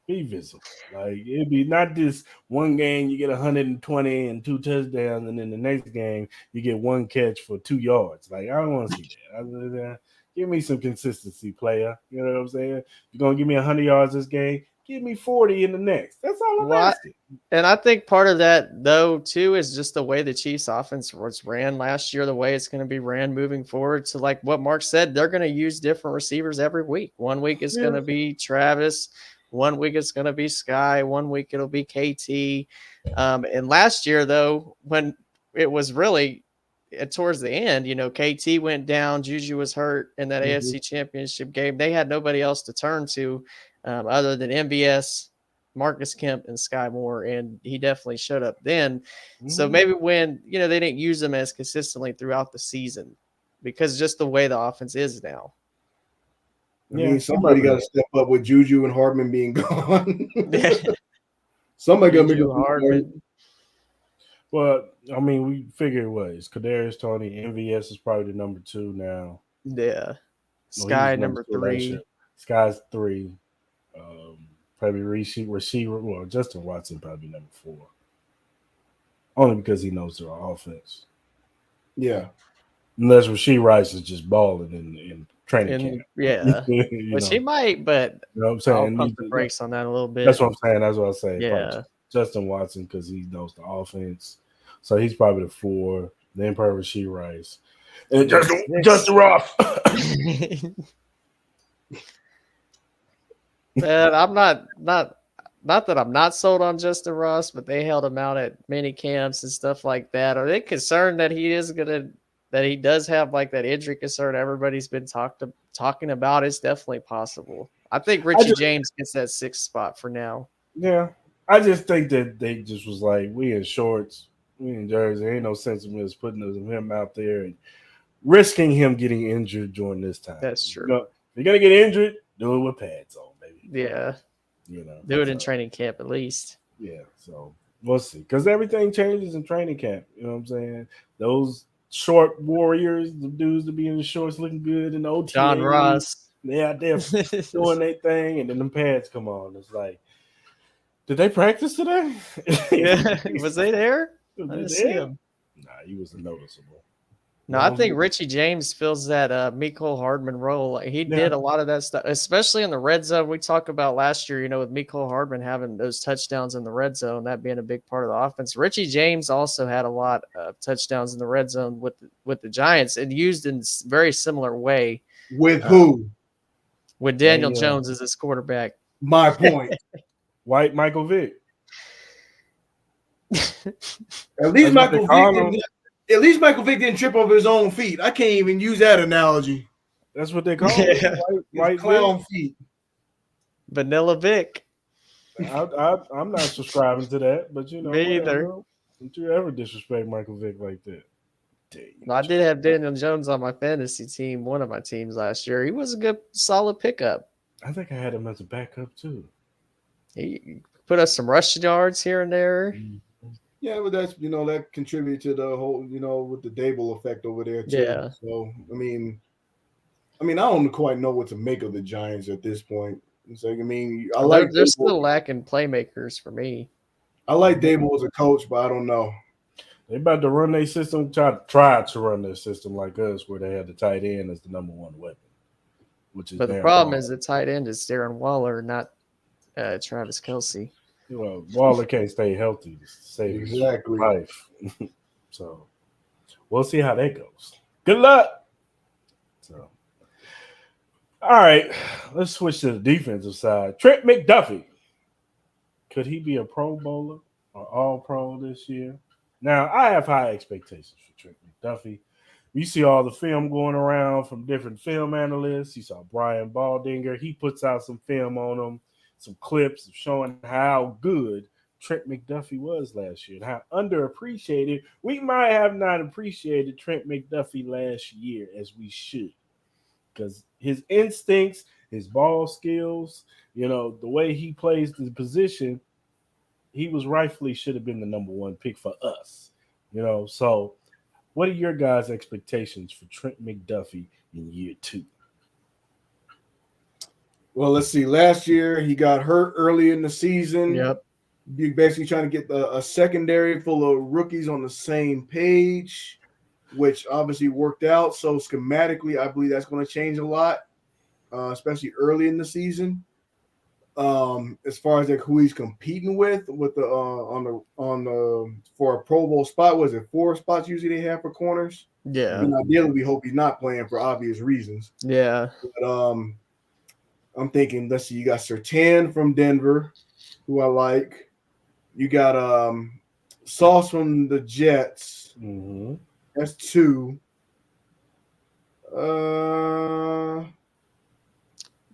be visible. Like it'd be not just one game you get 120 and 2 touchdowns, and then the next game you get 1 catch for 2 yards. Like I don't want to see that. Give me some consistency, player. You know what I'm saying? You're gonna give me 100 yards this game. Give me 40 in the next. That's all I'm What? asking. And I think part of that, though, too, is just the way the Chiefs' offense was ran last year, the way it's going to be ran moving forward. So, like what Mark said, they're going to use different receivers every week. One week it's going to be Travis. One week it's going to be Sky. One week it'll be KT. And last year, though, when it was really towards the end, KT went down, Juju was hurt in that AFC Championship game. They had nobody else to turn to other than MVS, Marcus Kemp, and Sky Moore, and he definitely showed up then. So maybe when they didn't use him as consistently throughout the season because just the way the offense is now. I mean, somebody got to step up with Juju and Hardman being gone. Somebody got to make a Hardman. Well, I mean, we figured it's Kadarius Toney, MVS is probably the number 2 now. Yeah, Sky number 3. Sky's 3. Probably receiver. Well, Justin Watson probably number 4. Only because he knows their offense. Yeah. Unless Rashee Rice is just balling in training camp. Yeah. Which he might, but I'm saying? I'll pump the brakes on that a little bit. That's what I'm saying. That's what I say. Yeah. Justin Watson because he knows the offense. So he's probably the 4. Then probably Rashee Rice. And Justin Ross. Man, I'm not that I'm not sold on Justin Ross, but they held him out at mini camps and stuff like that. Are they concerned that he does have like that injury concern everybody's been talking about? It's definitely possible. I think Richie James gets that 6th spot for now. Yeah. I just think that they just was like, we in shorts, we in jerseys. There ain't no sense in us putting him out there and risking him getting injured during this time. That's true. If you're gonna get injured, do it with pads on, baby. Yeah. Do it in training camp at least. Yeah. So we'll see. Because everything changes in training camp. You know what I'm saying? Those short warriors, the dudes that be in the shorts looking good in OTA. John Ross. They out there doing their thing, and then them pads come on. It's like, did they practice today? Yeah. Was they there? I didn't see him. Nah, he wasn't noticeable. No, I think Richie James fills that Mecole Hardman role. He did a lot of that stuff, especially in the red zone. We talked about last year, with Mecole Hardman having those touchdowns in the red zone, that being a big part of the offense. Richie James also had a lot of touchdowns in the red zone with the Giants and used in very similar way. With who? With Daniel Jones as his quarterback. My point. White Michael Vick. At least Michael Vick didn't trip over his own feet. I can't even use that analogy. That's what they call it. White clown feet. Vanilla Vic. I'm not subscribing to that, but me either. Don't you ever disrespect Michael Vick like that? I did have Daniel Jones on my fantasy team, one of my teams last year. He was a good, solid pickup. I think I had him as a backup too. He put us some rushing yards here and there. Yeah, but that's that contributed to the whole with the Dable effect over there too. Yeah. So I mean, I don't quite know what to make of the Giants at this point. It's like they're still lacking playmakers for me. I like Dable as a coach, but I don't know. They about to run their system. Try to run their system like us, where they had the tight end as the number 1 weapon. But the problem is the tight end is Darren Waller, not Travis Kelce. Waller can't stay healthy to save his life. So we'll see how that goes. Good luck. So, all right, let's switch to the defensive side. Trent McDuffie. Could he be a Pro Bowler or All Pro this year? Now, I have high expectations for Trent McDuffie. You see all the film going around from different film analysts. You saw Brian Baldinger. He puts out some film on him, some clips of showing how good Trent McDuffie was last year and how underappreciated. We might have not appreciated Trent McDuffie last year as we should, because his instincts, his ball skills, the way he plays the position, he was rightfully should have been the number 1 pick for us. So what are your guys' expectations for Trent McDuffie in year 2? Well, let's see. Last year, he got hurt early in the season. Yep. You're basically trying to get a secondary full of rookies on the same page, which obviously worked out. So schematically, I believe that's going to change a lot, especially early in the season. As far as like who he's competing with the on the for a Pro Bowl spot, was it 4 spots usually they have for corners? Yeah. And ideally, we hope he's not playing for obvious reasons. Yeah. But I'm thinking, let's see, you got Sertan from Denver, who I like. You got Sauce from the Jets. Mm-hmm. That's 2. Uh,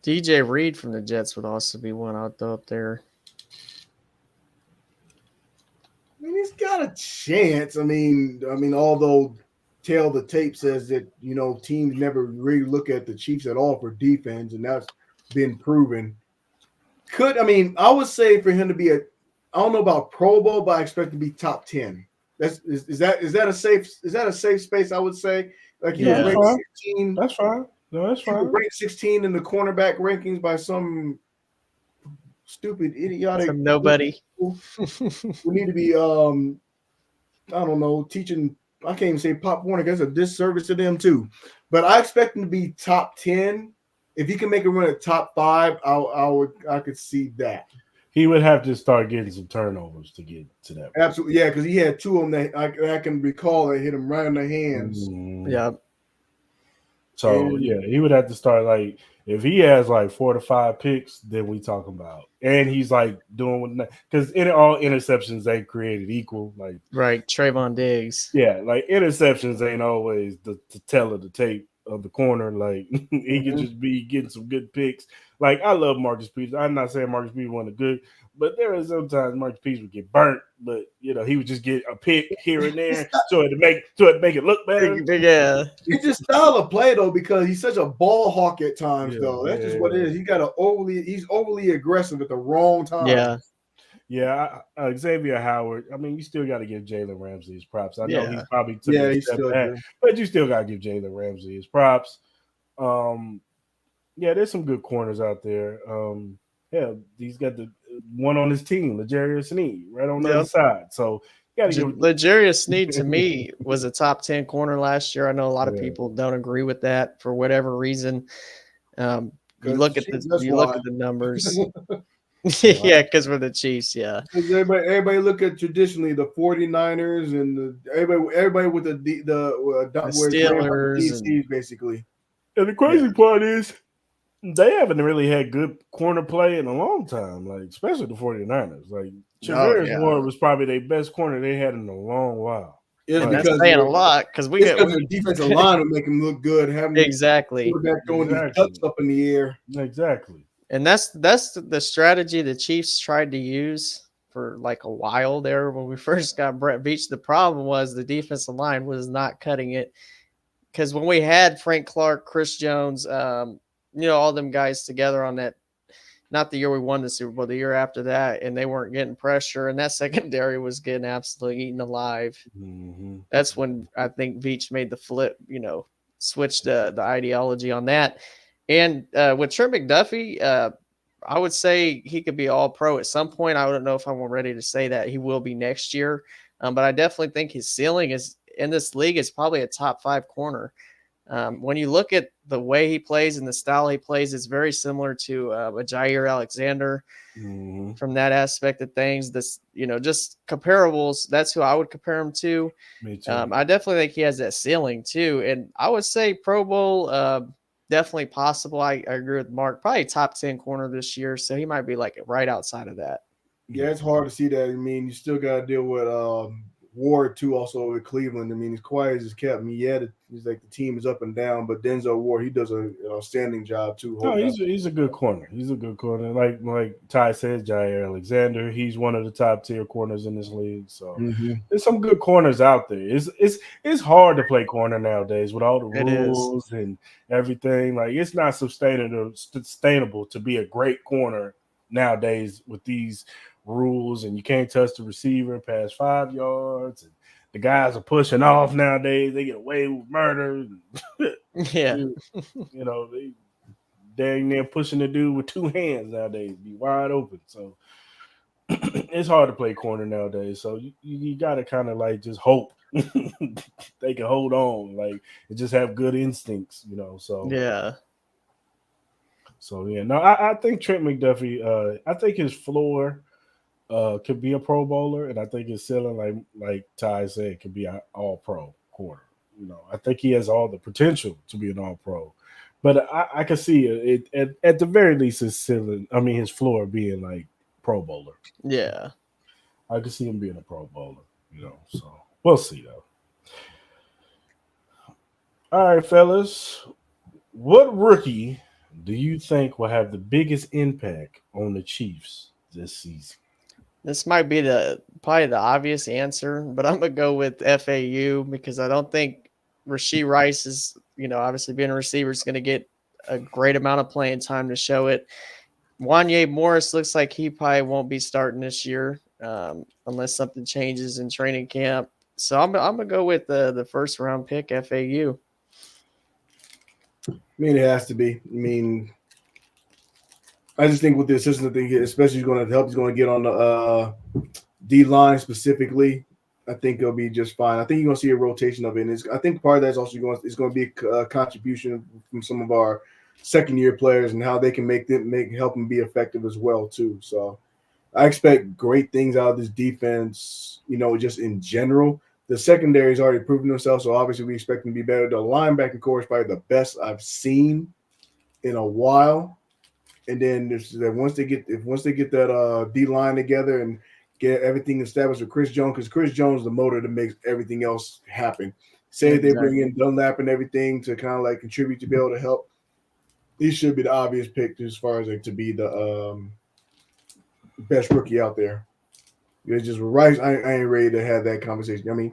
DJ Reed from the Jets would also be one I'd throw up there. I mean, he's got a chance. I mean, although Tail the tape says that teams never really look at the Chiefs at all for defense, and that's been proven. I would say for him to be I don't know about Pro Bowl, but I expect to be top 10. Is that a safe space? I would say like he was ranked 16. That's fine. No, that's He was fine. ranked 16 in the cornerback rankings by some stupid, idiotic Some nobody. We need to be I don't know, teaching. I can't even say Pop Warner because it's a disservice to them too. But I expect him to be top 10. If he can make a run at top 5, I could see that. He would have to start getting some turnovers to get to that. Absolutely, yeah, because he had 2 of them that I can recall that hit him right in the hands. Mm-hmm. Yeah. So yeah, he would have to start like if he has like 4 to 5 picks, then we talk about. And he's like doing because in all interceptions they created equal. Like right, Trayvon Diggs. Yeah, like interceptions ain't always the tell of the tape of the corner. Like he could just be getting some good picks. Like I love Marcus Peters. I'm not saying Marcus Peters wasn't good, but there is sometimes Marcus Peters would get burnt. But he would just get a pick here and there so to make it look better. Yeah, it's just style of play though because he's such a ball hawk at times. Though that's just what it is. He's overly aggressive at the wrong time. Yeah, Xavier Howard. I mean, you still got to give Jalen Ramsey his props. I know he's probably took a step back, but you still got to give Jalen Ramsey his props. Yeah, there's some good corners out there. Yeah, he's got the one on his team, L'Jarius Sneed, right on the other side. So you got to give L'Jarius Sneed to me was a top 10 corner last year. I know a lot of people don't agree with that for whatever reason. You look at the numbers. Yeah, because we're the Chiefs. Yeah, everybody look at traditionally the 49ers and everybody with the Steelers DCs basically. And the crazy part is they haven't really had good corner play in a long time, like especially the 49ers. Like Charvarius Ward was probably their best corner they had in a long while. That's saying a lot because the defensive line will make them look good. Having exactly quarterback throwing these cuts up in the air. Exactly. And that's the strategy the Chiefs tried to use for like a while there when we first got Brett Veach. The problem was the defensive line was not cutting it because when we had Frank Clark, Chris Jones, all them guys together on that, not the year we won the Super Bowl, the year after that, and they weren't getting pressure, and that secondary was getting absolutely eaten alive. Mm-hmm. That's when I think Veach made the flip, switched the ideology on that. And with Trent McDuffie, I would say he could be all pro at some point. I don't know if I'm ready to say that he will be next year, but I definitely think his ceiling is in this league is probably a top 5 corner. When you look at the way he plays and the style he plays, it's very similar to a Jair Alexander from that aspect of things. This, just comparables. That's who I would compare him to. Me too. I definitely think he has that ceiling too. And I would say Pro Bowl, definitely possible. I agree with Mark. Probably top 10 corner this year, so he might be like right outside of that. Yeah, it's hard to see that. I mean, you still got to deal with Ward too, also with Cleveland. I mean, as quiet as he's kept. I mean, it's like the team is up and down, but Denzel Ward, he does an outstanding job too. No, he's a good corner. He's a good corner. Like Ty said, Jair Alexander, he's one of the top tier corners in this league. So there's some good corners out there. It's hard to play corner nowadays with all the rules and everything. Like it's not sustainable to be a great corner nowadays with these rules, and you can't touch the receiver past 5 yards, and the guys are pushing off nowadays. They get away with murder. Yeah, they dang near pushing the dude with 2 hands nowadays, be wide open. So it's hard to play corner nowadays. So you got to kind of like just hope they can hold on, like and just have good instincts, So yeah. So yeah, no, I think Trent McDuffie. I think his floor could be a Pro Bowler, and I think his ceiling, like Ty said, could be an All Pro quarter. I think he has all the potential to be an All Pro, but I can see it at the very least his ceiling. I mean, his floor being like Pro Bowler. Yeah. I can see him being a Pro Bowler. So we'll see though. All right, fellas, what rookie do you think will have the biggest impact on the Chiefs this season? This might be probably the obvious answer, but I'm gonna go with FAU because I don't think Rasheed Rice is, obviously being a receiver is gonna get a great amount of playing time to show it. Wanye Morris looks like he probably won't be starting this year unless something changes in training camp. So I'm gonna go with the first round pick FAU. I mean, it has to be. I mean, I just think with the assistant thing, especially he's going to help. He's going to get on the D line specifically. I think it'll be just fine. I think you're going to see a rotation of it. And I think part of that is also going to be a contribution from some of our second year players and how they can help them be effective as well too. So I expect great things out of this defense. Just in general. The secondary has already proven themselves, so obviously we expect them to be better. The linebacking core is probably the best I've seen in a while. And then once they get that D line together and get everything established with Chris Jones, because Chris Jones is the motor that makes everything else happen. Say They bring in Dunlap and everything to kind of like contribute to be able to help. He should be the obvious pick as far as to be the best rookie out there. It's just Rice. I ain't ready to have that conversation. I mean,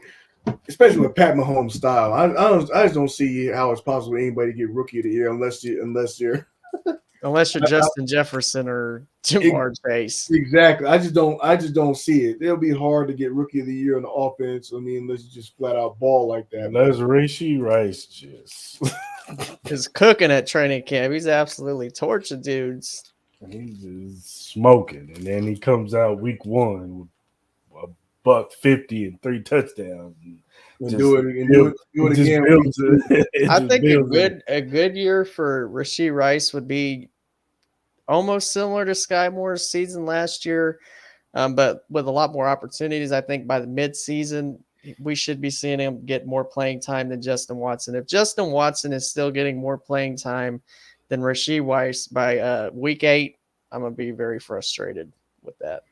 especially with Pat Mahomes' style, I just don't see how it's possible anybody get rookie of the year unless you're Justin Jefferson or Jamar Chase. Exactly. I just don't see it. It'll be hard to get rookie of the year on the offense. I mean, unless you just flat out ball like that. Unless Rasheed Rice just is cooking at training camp. He's absolutely torching dudes. He's just smoking, and then he comes out week one with $150 and 3 touchdowns. Do it again. I think a good year for Rasheed Rice would be almost similar to Sky Moore's season last year, but with a lot more opportunities. I think by the midseason, we should be seeing him get more playing time than Justin Watson. If Justin Watson is still getting more playing time than Rasheed Rice by week 8, I'm going to be very frustrated with that.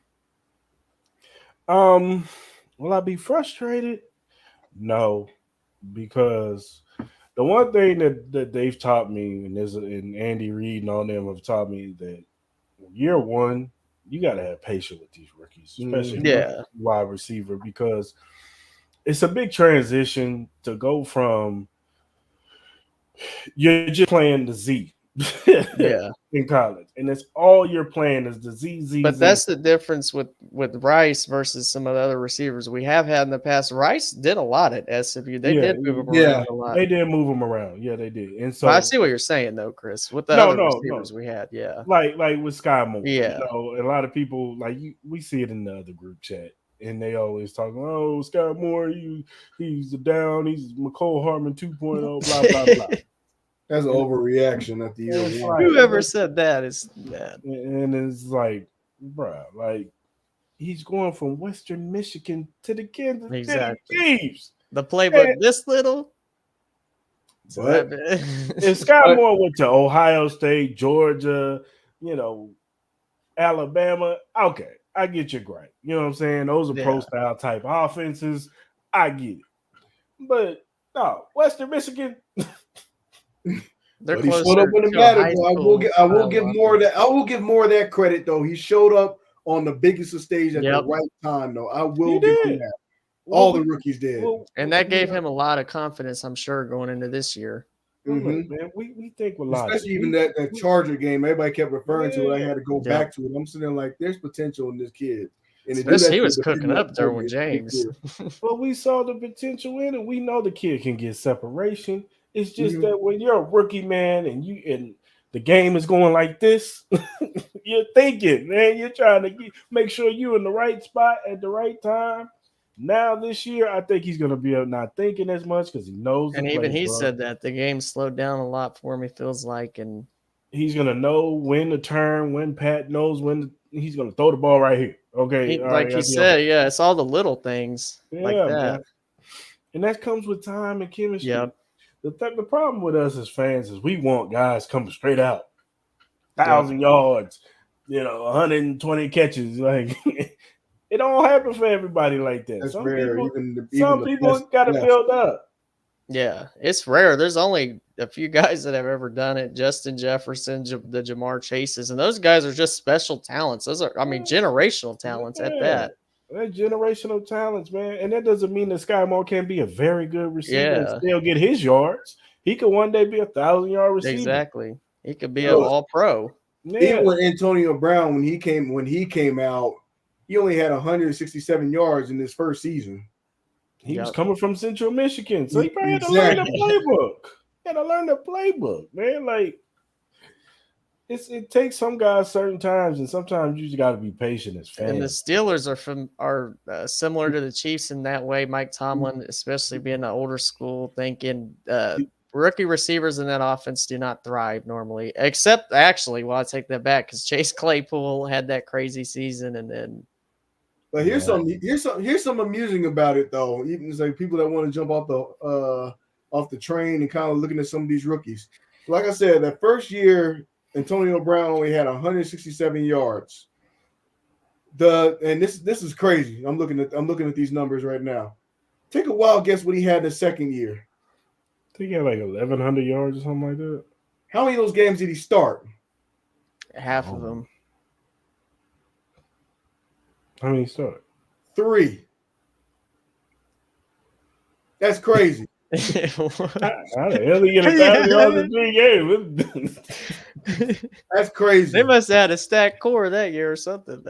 Will I be frustrated? No, because the one thing that they've taught me, and Andy Reid and all them have taught me, that year one, you got to have patience with these rookies, especially wide receiver, because it's a big transition to go from you're just playing the Z. In college, and that's all you're playing is the Z. But that's the difference with Rice versus some of the other receivers we have had in the past. Rice did a lot at SMU. They did move him around a lot. They did move him around. Yeah, they did. And so I see what you're saying, though, Chris. With the other receivers we had, like with Sky Moore, a lot of people we see it in the other group chat, and they always talking, "Oh, Sky Moore, he's down, he's McCole Hartman 2.0, blah blah blah." That's an overreaction at the year. Whoever said that is bad. And it's like, bro, he's going from Western Michigan to the Kansas City Chiefs. The playbook this little. But if Sky Moore went to Ohio State, Georgia, Alabama, okay, I get your gripe. You know what I'm saying? Those are pro style type offenses. I get it. But no, Western Michigan. They're he showed up when it mattered. I will give more of that. I will give more of that credit though. He showed up on the biggest stage at the right time though. I will give him that. All the rookies did, and that gave him a lot of confidence. I'm sure going into this year. Mm-hmm. Man, we think a lot, especially even that Charger game. Everybody kept referring to it. I had to go back to it. I'm sitting there like, there's potential in this kid. And he was cooking up Derwin James. But we saw the potential in it. We know the kid can get separation. It's just that when you're a rookie, man, and the game is going like this, you're thinking, man, you're trying to make sure you're in the right spot at the right time. Now this year, I think he's going to be not thinking as much because he knows. And even he said that the game slowed down a lot for him. He feels like, and he's gonna know when to turn, when Pat knows when he's gonna throw the ball right here. Okay, all right, Like you said, yeah, it's all the little things like yeah, that. man. And that comes with time and chemistry. Yep. The problem with us as fans is we want guys coming straight out, 1,000 yards, 120 catches. Like it don't happen for everybody like that. That's Some rare. people, Even some the people best got to left. build up. Yeah, it's rare. There's only a few guys that have ever done it. Justin Jefferson, the Jamar Chases, and those guys are just special talents. Those are, I mean, generational talents at that. They're generational talents, man. And that doesn't mean that Sky Moore can't be a very good receiver and Yeah. still get his yards. He could one day be 1,000-yard receiver. Exactly. He could be an all-pro. Yeah. Even with Antonio Brown, when he came out, he only had 167 yards in his first season. He was coming from Central Michigan, so he probably had to learn the playbook. He had to learn the playbook, man. Like it takes some guys certain times, and sometimes you just got to be patient as fans. And the Steelers are similar to the Chiefs in that way. Mike Tomlin, especially being an older school, thinking rookie receivers in that offense do not thrive normally. Except actually, well, I take that back because Chase Claypool had that crazy season, and then. But here's some amusing about it though. Even it's like people that want to jump off the train and kind of looking at some of these rookies. Like I said, that first year, Antonio Brown only had 167 yards. And this is crazy. I'm looking at these numbers right now. Take a wild guess what he had the second year. I think he had like 1,100 yards or something like that. How many of those games did he start? Half of them. How many started? 3. That's crazy. How the hell he get 1,000 yards in 3 games? That's crazy. They must have had a stacked core that year or something.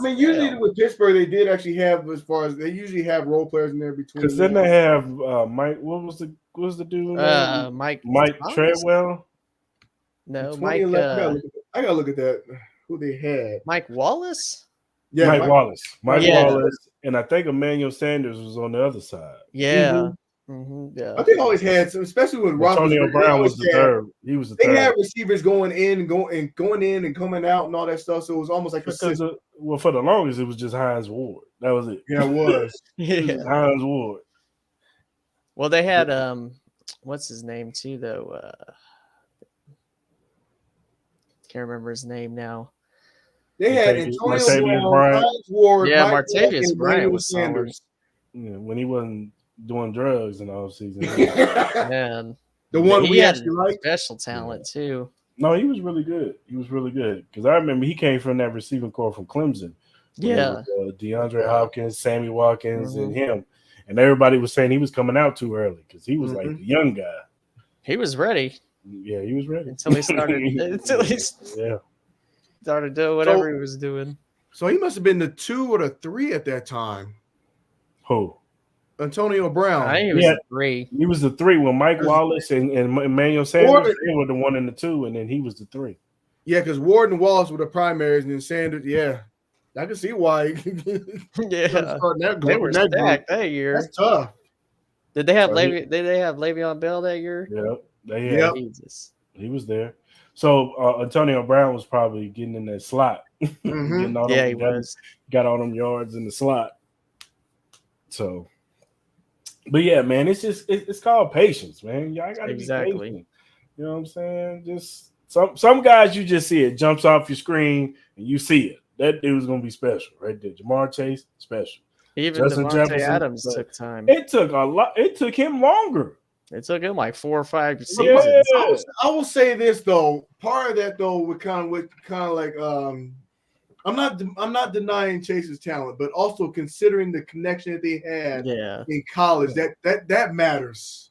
Usually with Pittsburgh, they did actually have, as far as they usually have role players in there between. Because then they have Mike. What was the dude? Mike Treadwell. No, Mike. I gotta look at that. Who they had? Mike Wallace. Yeah, Mike Wallace. Wallace, and I think Emmanuel Sanders was on the other side. Yeah. Yeah. I think always had some, especially with Antonio Brown was the third. He was the third. They had receivers going in and coming out and all that stuff. So it was almost like for the longest, it was just Hines Ward. That was it. Yeah, it was. It was Hines Ward. Well, they had what's his name too though? Can't remember his name now. They had Antonio Brown, Hines Ward, Martavius Bryant was Sanders. Yeah, when he wasn't doing drugs in all season. Man, the one he we had actually liked. Special talent too. No, he was really good. Because I remember he came from that receiving corps from Clemson. Yeah, DeAndre Hopkins, Sammy Watkins, and him, and everybody was saying he was coming out too early because he was like the young guy. He was ready. Yeah, he was ready until he started. Started doing whatever he was doing. So he must have been the 2 or the 3 at that time. Who? Antonio Brown. I think he was the 3. He was the 3 when Mike Wallace and Emmanuel Sanders they were the 1 and the 2, and then he was the 3. Yeah, because Ward and Wallace were the primaries, and then Sanders. Yeah, I can see why. Yeah, they were stacked that year. That's tough. Did they have Did they have Le'Veon Bell that year? Yep, they had. Jesus, he was there. So Antonio Brown was probably getting in that slot. He was. Got all them yards in the slot. So, but yeah, man, it's called patience, man. Y'all gotta be patient. You know what I'm saying? Just some guys you just see it jumps off your screen and you see it. That dude's gonna be special right there. Jamar Chase, special. Even Devontae Adams took time. It took a lot. It took him longer. It took him like 4 or 5 seasons. Yeah. I will say this though. Part of that though, with kind of like I'm not denying Chase's talent, but also considering the connection that they had in college, that matters.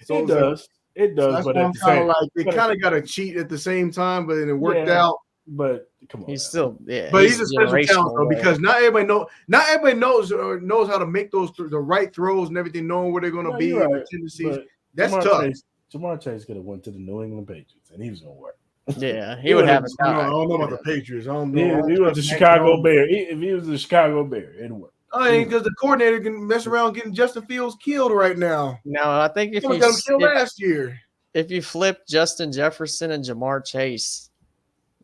So it does. It does. So but at the same, they kind of got to cheat at the same time, but then it worked out. But come on, he's still But he's a special talent though, because not everybody knows how to make the right throws and everything, knowing where they're going to be. Right. That's tough. Jamar Chase could have went to the New England Patriots, and he was going to work. Yeah, he would have it. I don't know about the Patriots. I don't know. He was the Chicago Bear. If he was the Chicago Bear, it'd work. I mean, because the coordinator can mess around getting Justin Fields killed right now. No, I think if he got him killed last year. if you flip Justin Jefferson and Jamar Chase,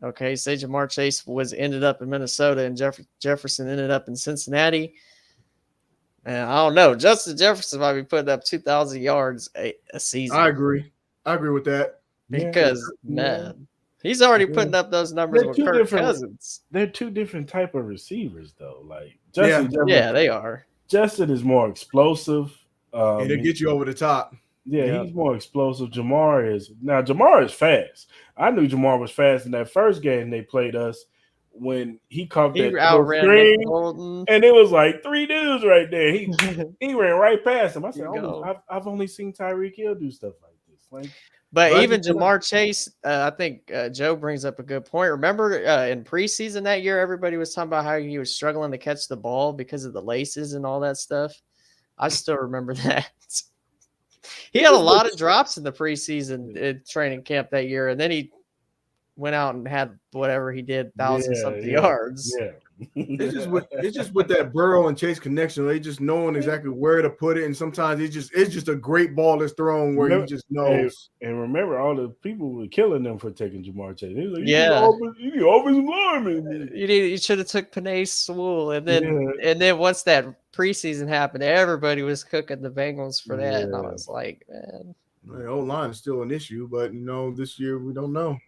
okay, say Jamar Chase ended up in Minnesota and Jefferson ended up in Cincinnati. And I don't know. Justin Jefferson might be putting up 2,000 yards a season. I agree with that. Because, man, he's already putting up those numbers with Kirk Cousins. They're two different type of receivers, though. Like they are. Justin is more explosive. And it'll get you over the top. Yeah, he's more explosive. Jamar is fast. I knew Jamar was fast in that first game they played us when he caught that screen, and it was like 3 dudes right there. He ran right past him. I said, I've only seen Tyreek Hill do stuff like this. But even Jamar Chase, I think Joe brings up a good point. Remember in preseason that year, everybody was talking about how he was struggling to catch the ball because of the laces and all that stuff. I still remember that. He had a lot of drops in the preseason training camp that year, and then he went out and had whatever he did, 1,000-something yards. Yeah. It's just with that Burrow and Chase connection, they just knowing exactly where to put it, and sometimes it's just a great ball that's thrown where he just knows. And remember, all the people were killing them for taking Jamar Chase. Like, you need offensive lineman. You should have took Penei Sewell, and then once that preseason happened, everybody was cooking the Bengals for that, and I was like, man, the O-line is still an issue, but this year we don't know.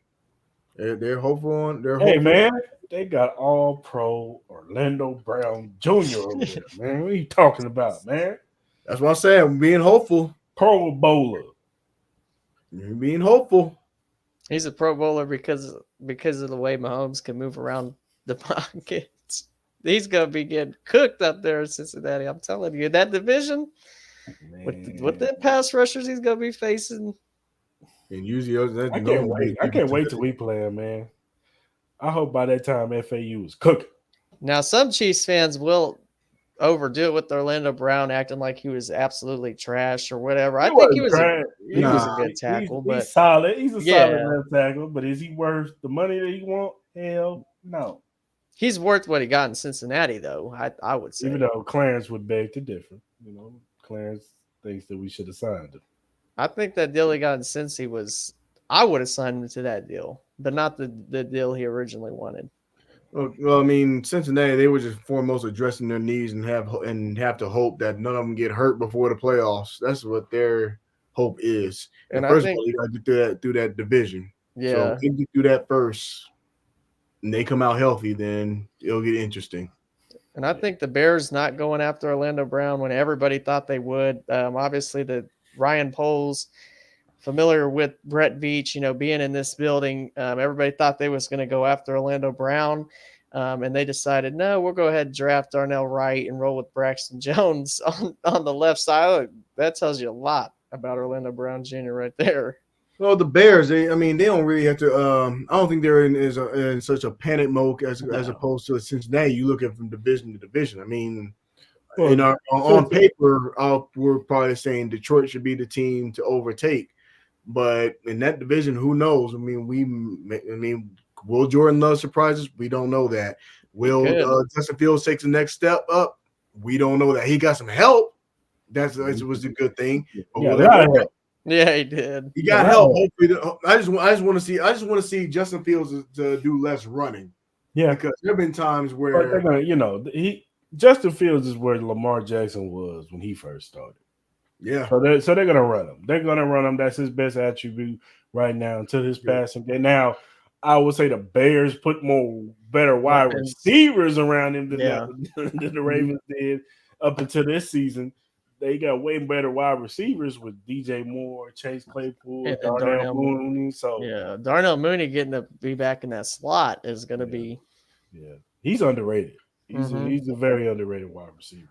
They're hopeful on. Hey man, they got all pro Orlando Brown Jr. over there, man. What are you talking about, man? That's what I'm saying. I'm being hopeful. Pro Bowler. You're being hopeful. He's a Pro Bowler because of the way Mahomes can move around the pockets. He's gonna be getting cooked up there in Cincinnati. I'm telling you, that division with the pass rushers he's gonna be facing. And usually, I can't wait till we play him, man. I hope by that time FAU is cooking. Now, some Chiefs fans will overdo it with Orlando Brown acting like he was absolutely trash or whatever. I think he was a good tackle. He's solid. He's a solid left tackle, but is he worth the money that he want? Hell no. He's worth what he got in Cincinnati, though, I would say. Even though Clarence would beg to differ. Clarence thinks that we should have signed him. I think that deal he got in Cincy I would have signed him to that deal, but not the deal he originally wanted. Well, I mean, Cincinnati, they were just foremost addressing their needs and have to hope that none of them get hurt before the playoffs. That's what their hope is. And first of all, you got to get through that division. Yeah. So if you get through that first and they come out healthy, then it'll get interesting. And I think the Bears not going after Orlando Brown when everybody thought they would. Obviously, the Ryan Poles, familiar with Brett Veach, being in this building, everybody thought they was going to go after Orlando Brown, and they decided, no, we'll go ahead and draft Darnell Wright and roll with Braxton Jones on the left side. That tells you a lot about Orlando Brown Jr. right there. Well, the Bears, they don't really have to. I don't think they're in such a panic mode as opposed to Cincinnati. You look at from division to division. I mean, on paper, we're probably saying Detroit should be the team to overtake, but in that division, who knows? I mean, will Jordan Love surprise us? We don't know that. Will Justin Fields take the next step up? We don't know that. He got some help. That was a good thing. Yeah, he did. He got help. Hopefully, I just want to see Justin Fields to do less running. Yeah, because there have been times where Justin Fields is where Lamar Jackson was when he first started. Yeah. So they're going to run him. They're going to run him. That's his best attribute right now until his passing game. Now, I would say the Bears put better wide receivers around him than the Ravens did up until this season. They got way better wide receivers with DJ Moore, Chase Claypool, Darnell Mooney. So Darnell Mooney getting to be back in that slot is going to be. Yeah, he's underrated. He's a very underrated wide receiver.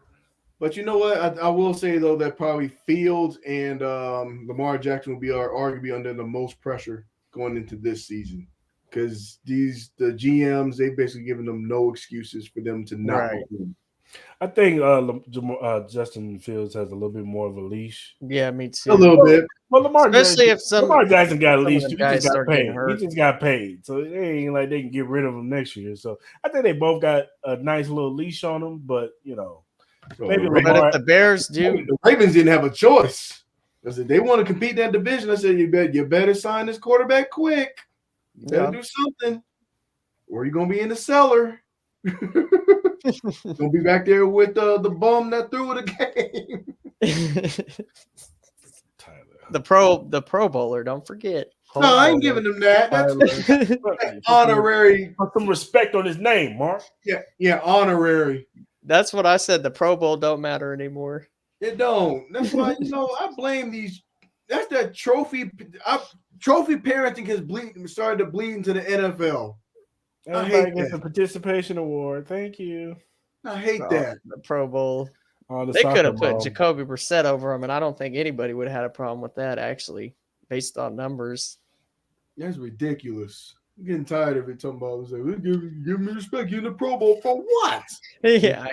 But you know what? I will say, though, that probably Fields and Lamar Jackson will be arguably under the most pressure going into this season because the GMs, they've basically given them no excuses for them to not win. I think Justin Fields has a little bit more of a leash. Yeah, me too. A little bit. Well, Lamar Jackson got a leash. He just got paid. So it ain't like they can get rid of him next year. So I think they both got a nice little leash on them. But, maybe if the Bears do. The Ravens didn't have a choice. I said they want to compete in that division. I said you better sign this quarterback quick. You better do something, or you're gonna be in the cellar. Gonna be back there with the bum that threw the game. the Pro Bowler, don't forget. No, I ain't giving him that. That's honorary. Put some respect on his name, Mark. Yeah, honorary. That's what I said. The Pro Bowl don't matter anymore. It don't. That's why I blame these. That's that trophy. Trophy parenting has started to bleed into the NFL. Everybody gets a participation award. Thank you. I hate that. The Pro Bowl. They could have put Jacoby Brissett over him, and I don't think anybody would have had a problem with that, actually, based on numbers. That's ridiculous. I'm getting tired of it. Talking about give me respect. You in the Pro Bowl for what? Yeah,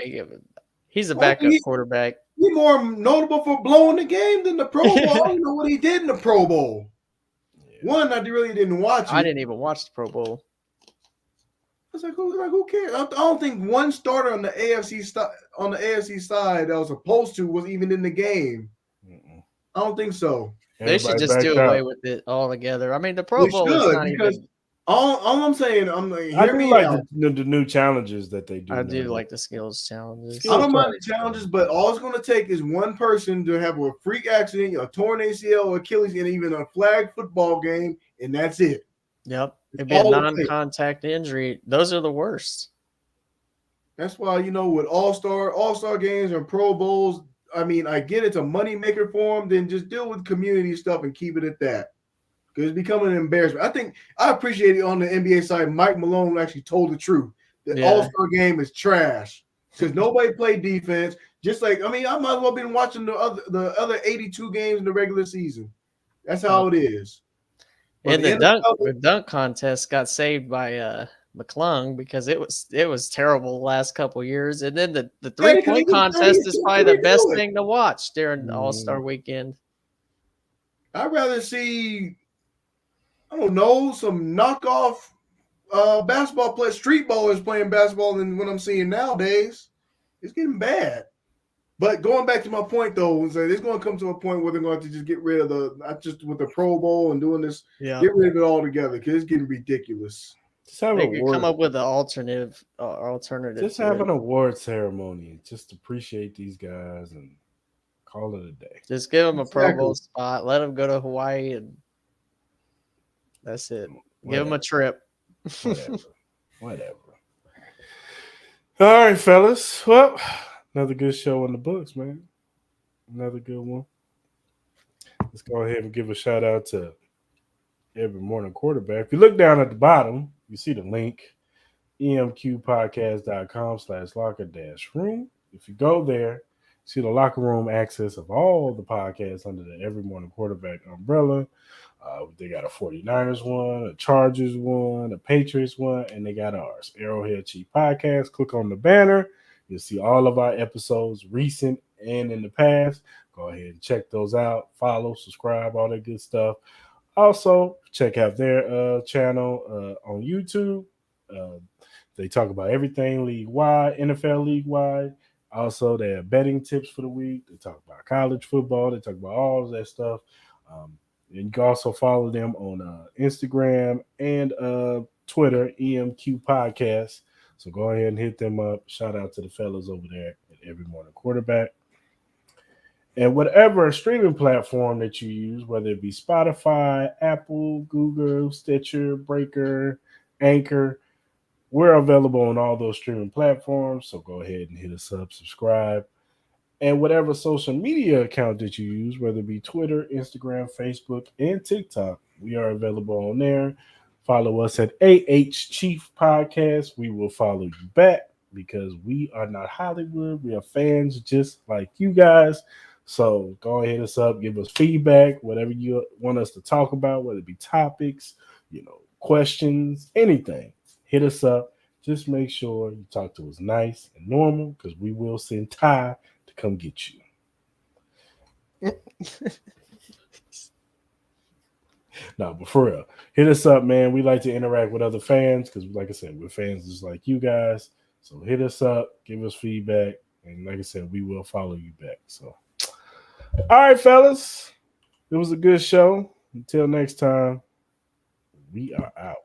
he's a backup quarterback. He's more notable for blowing the game than the Pro Bowl. I don't know what he did in the Pro Bowl. One, I really didn't watch it. I didn't even watch the Pro Bowl. I was like, who cares? I don't think one starter on the AFC side that was supposed to was even in the game. I don't think so. They should just do away with it altogether. I mean, the Pro Bowl is not even. All I'm saying, I do like the new challenges that they do. I do like the skills challenges. I don't mind the challenges, but all it's going to take is one person to have a freak accident, a torn ACL or Achilles, and even a flag football game, and that's it. Yep. It'd be a non-contact injury. Those are the worst. That's why, with all-star games and Pro Bowls, I mean, I get it's a moneymaker for them, then just deal with community stuff and keep it at that. Because it's becoming an embarrassment. I appreciate it on the NBA side. Mike Malone actually told the truth. The All-Star game is trash because nobody played defense. Just like, I might as well been watching the other 82 games in the regular season. That's how it is. And the dunk contest got saved by McClung because it was terrible the last couple of years. And then the 3-point contest is probably the best thing to watch during the All-Star weekend. I'd rather see, I don't know, some knockoff basketball players, street ballers playing basketball than what I'm seeing nowadays. It's getting bad. But going back to my point, though, is that it's going to come to a point where they're going to just get rid of not just with the Pro Bowl and doing this, get rid of it all together because it's getting ridiculous. Just have come up with an alternative. Just have an award ceremony. Just appreciate these guys and call it a day. Just give them a Pro Bowl spot. Let them go to Hawaii, and that's it. Give them a trip. Whatever. All right, fellas. Well, another good show in the books, man. Another good one. Let's go ahead and give a shout out to Every Morning Quarterback. If you look down at the bottom, you see the link, emqpodcast.com/locker-room. If you go there, see the locker room access of all the podcasts under the Every Morning Quarterback umbrella. They got a 49ers one, a Chargers one, a Patriots one, and they got ours, Arrowhead Chief Podcast. Click on the banner. You'll see all of our episodes, recent and in the past. Go ahead and check those out. Follow, subscribe, all that good stuff. Also, check out their channel on YouTube. They talk about everything league-wide, NFL league-wide. Also, they have betting tips for the week. They talk about college football. They talk about all of that stuff. And you can also follow them on Instagram and Twitter, EMQ Podcast. So go ahead and hit them up. Shout out to the fellas over there at Every Morning Quarterback. And whatever streaming platform that you use, whether it be Spotify, Apple, Google, Stitcher, Breaker, Anchor, we're available on all those streaming platforms. So go ahead and hit us up, subscribe. And whatever social media account that you use, whether it be Twitter, Instagram, Facebook, and TikTok, we are available on there. Follow us at AH Chief Podcast. We will follow you back because we are not Hollywood. We are fans just like you guys. So go ahead, hit us up, give us feedback, whatever you want us to talk about, whether it be topics, questions, anything. Hit us up. Just make sure you talk to us nice and normal because we will send Ty to come get you. No, but for real, hit us up, man. We like to interact with other fans because, like I said, we're fans just like you guys. So hit us up, give us feedback, and like I said, we will follow you back. So, all right, fellas, It was a good show. Until next time, we are out.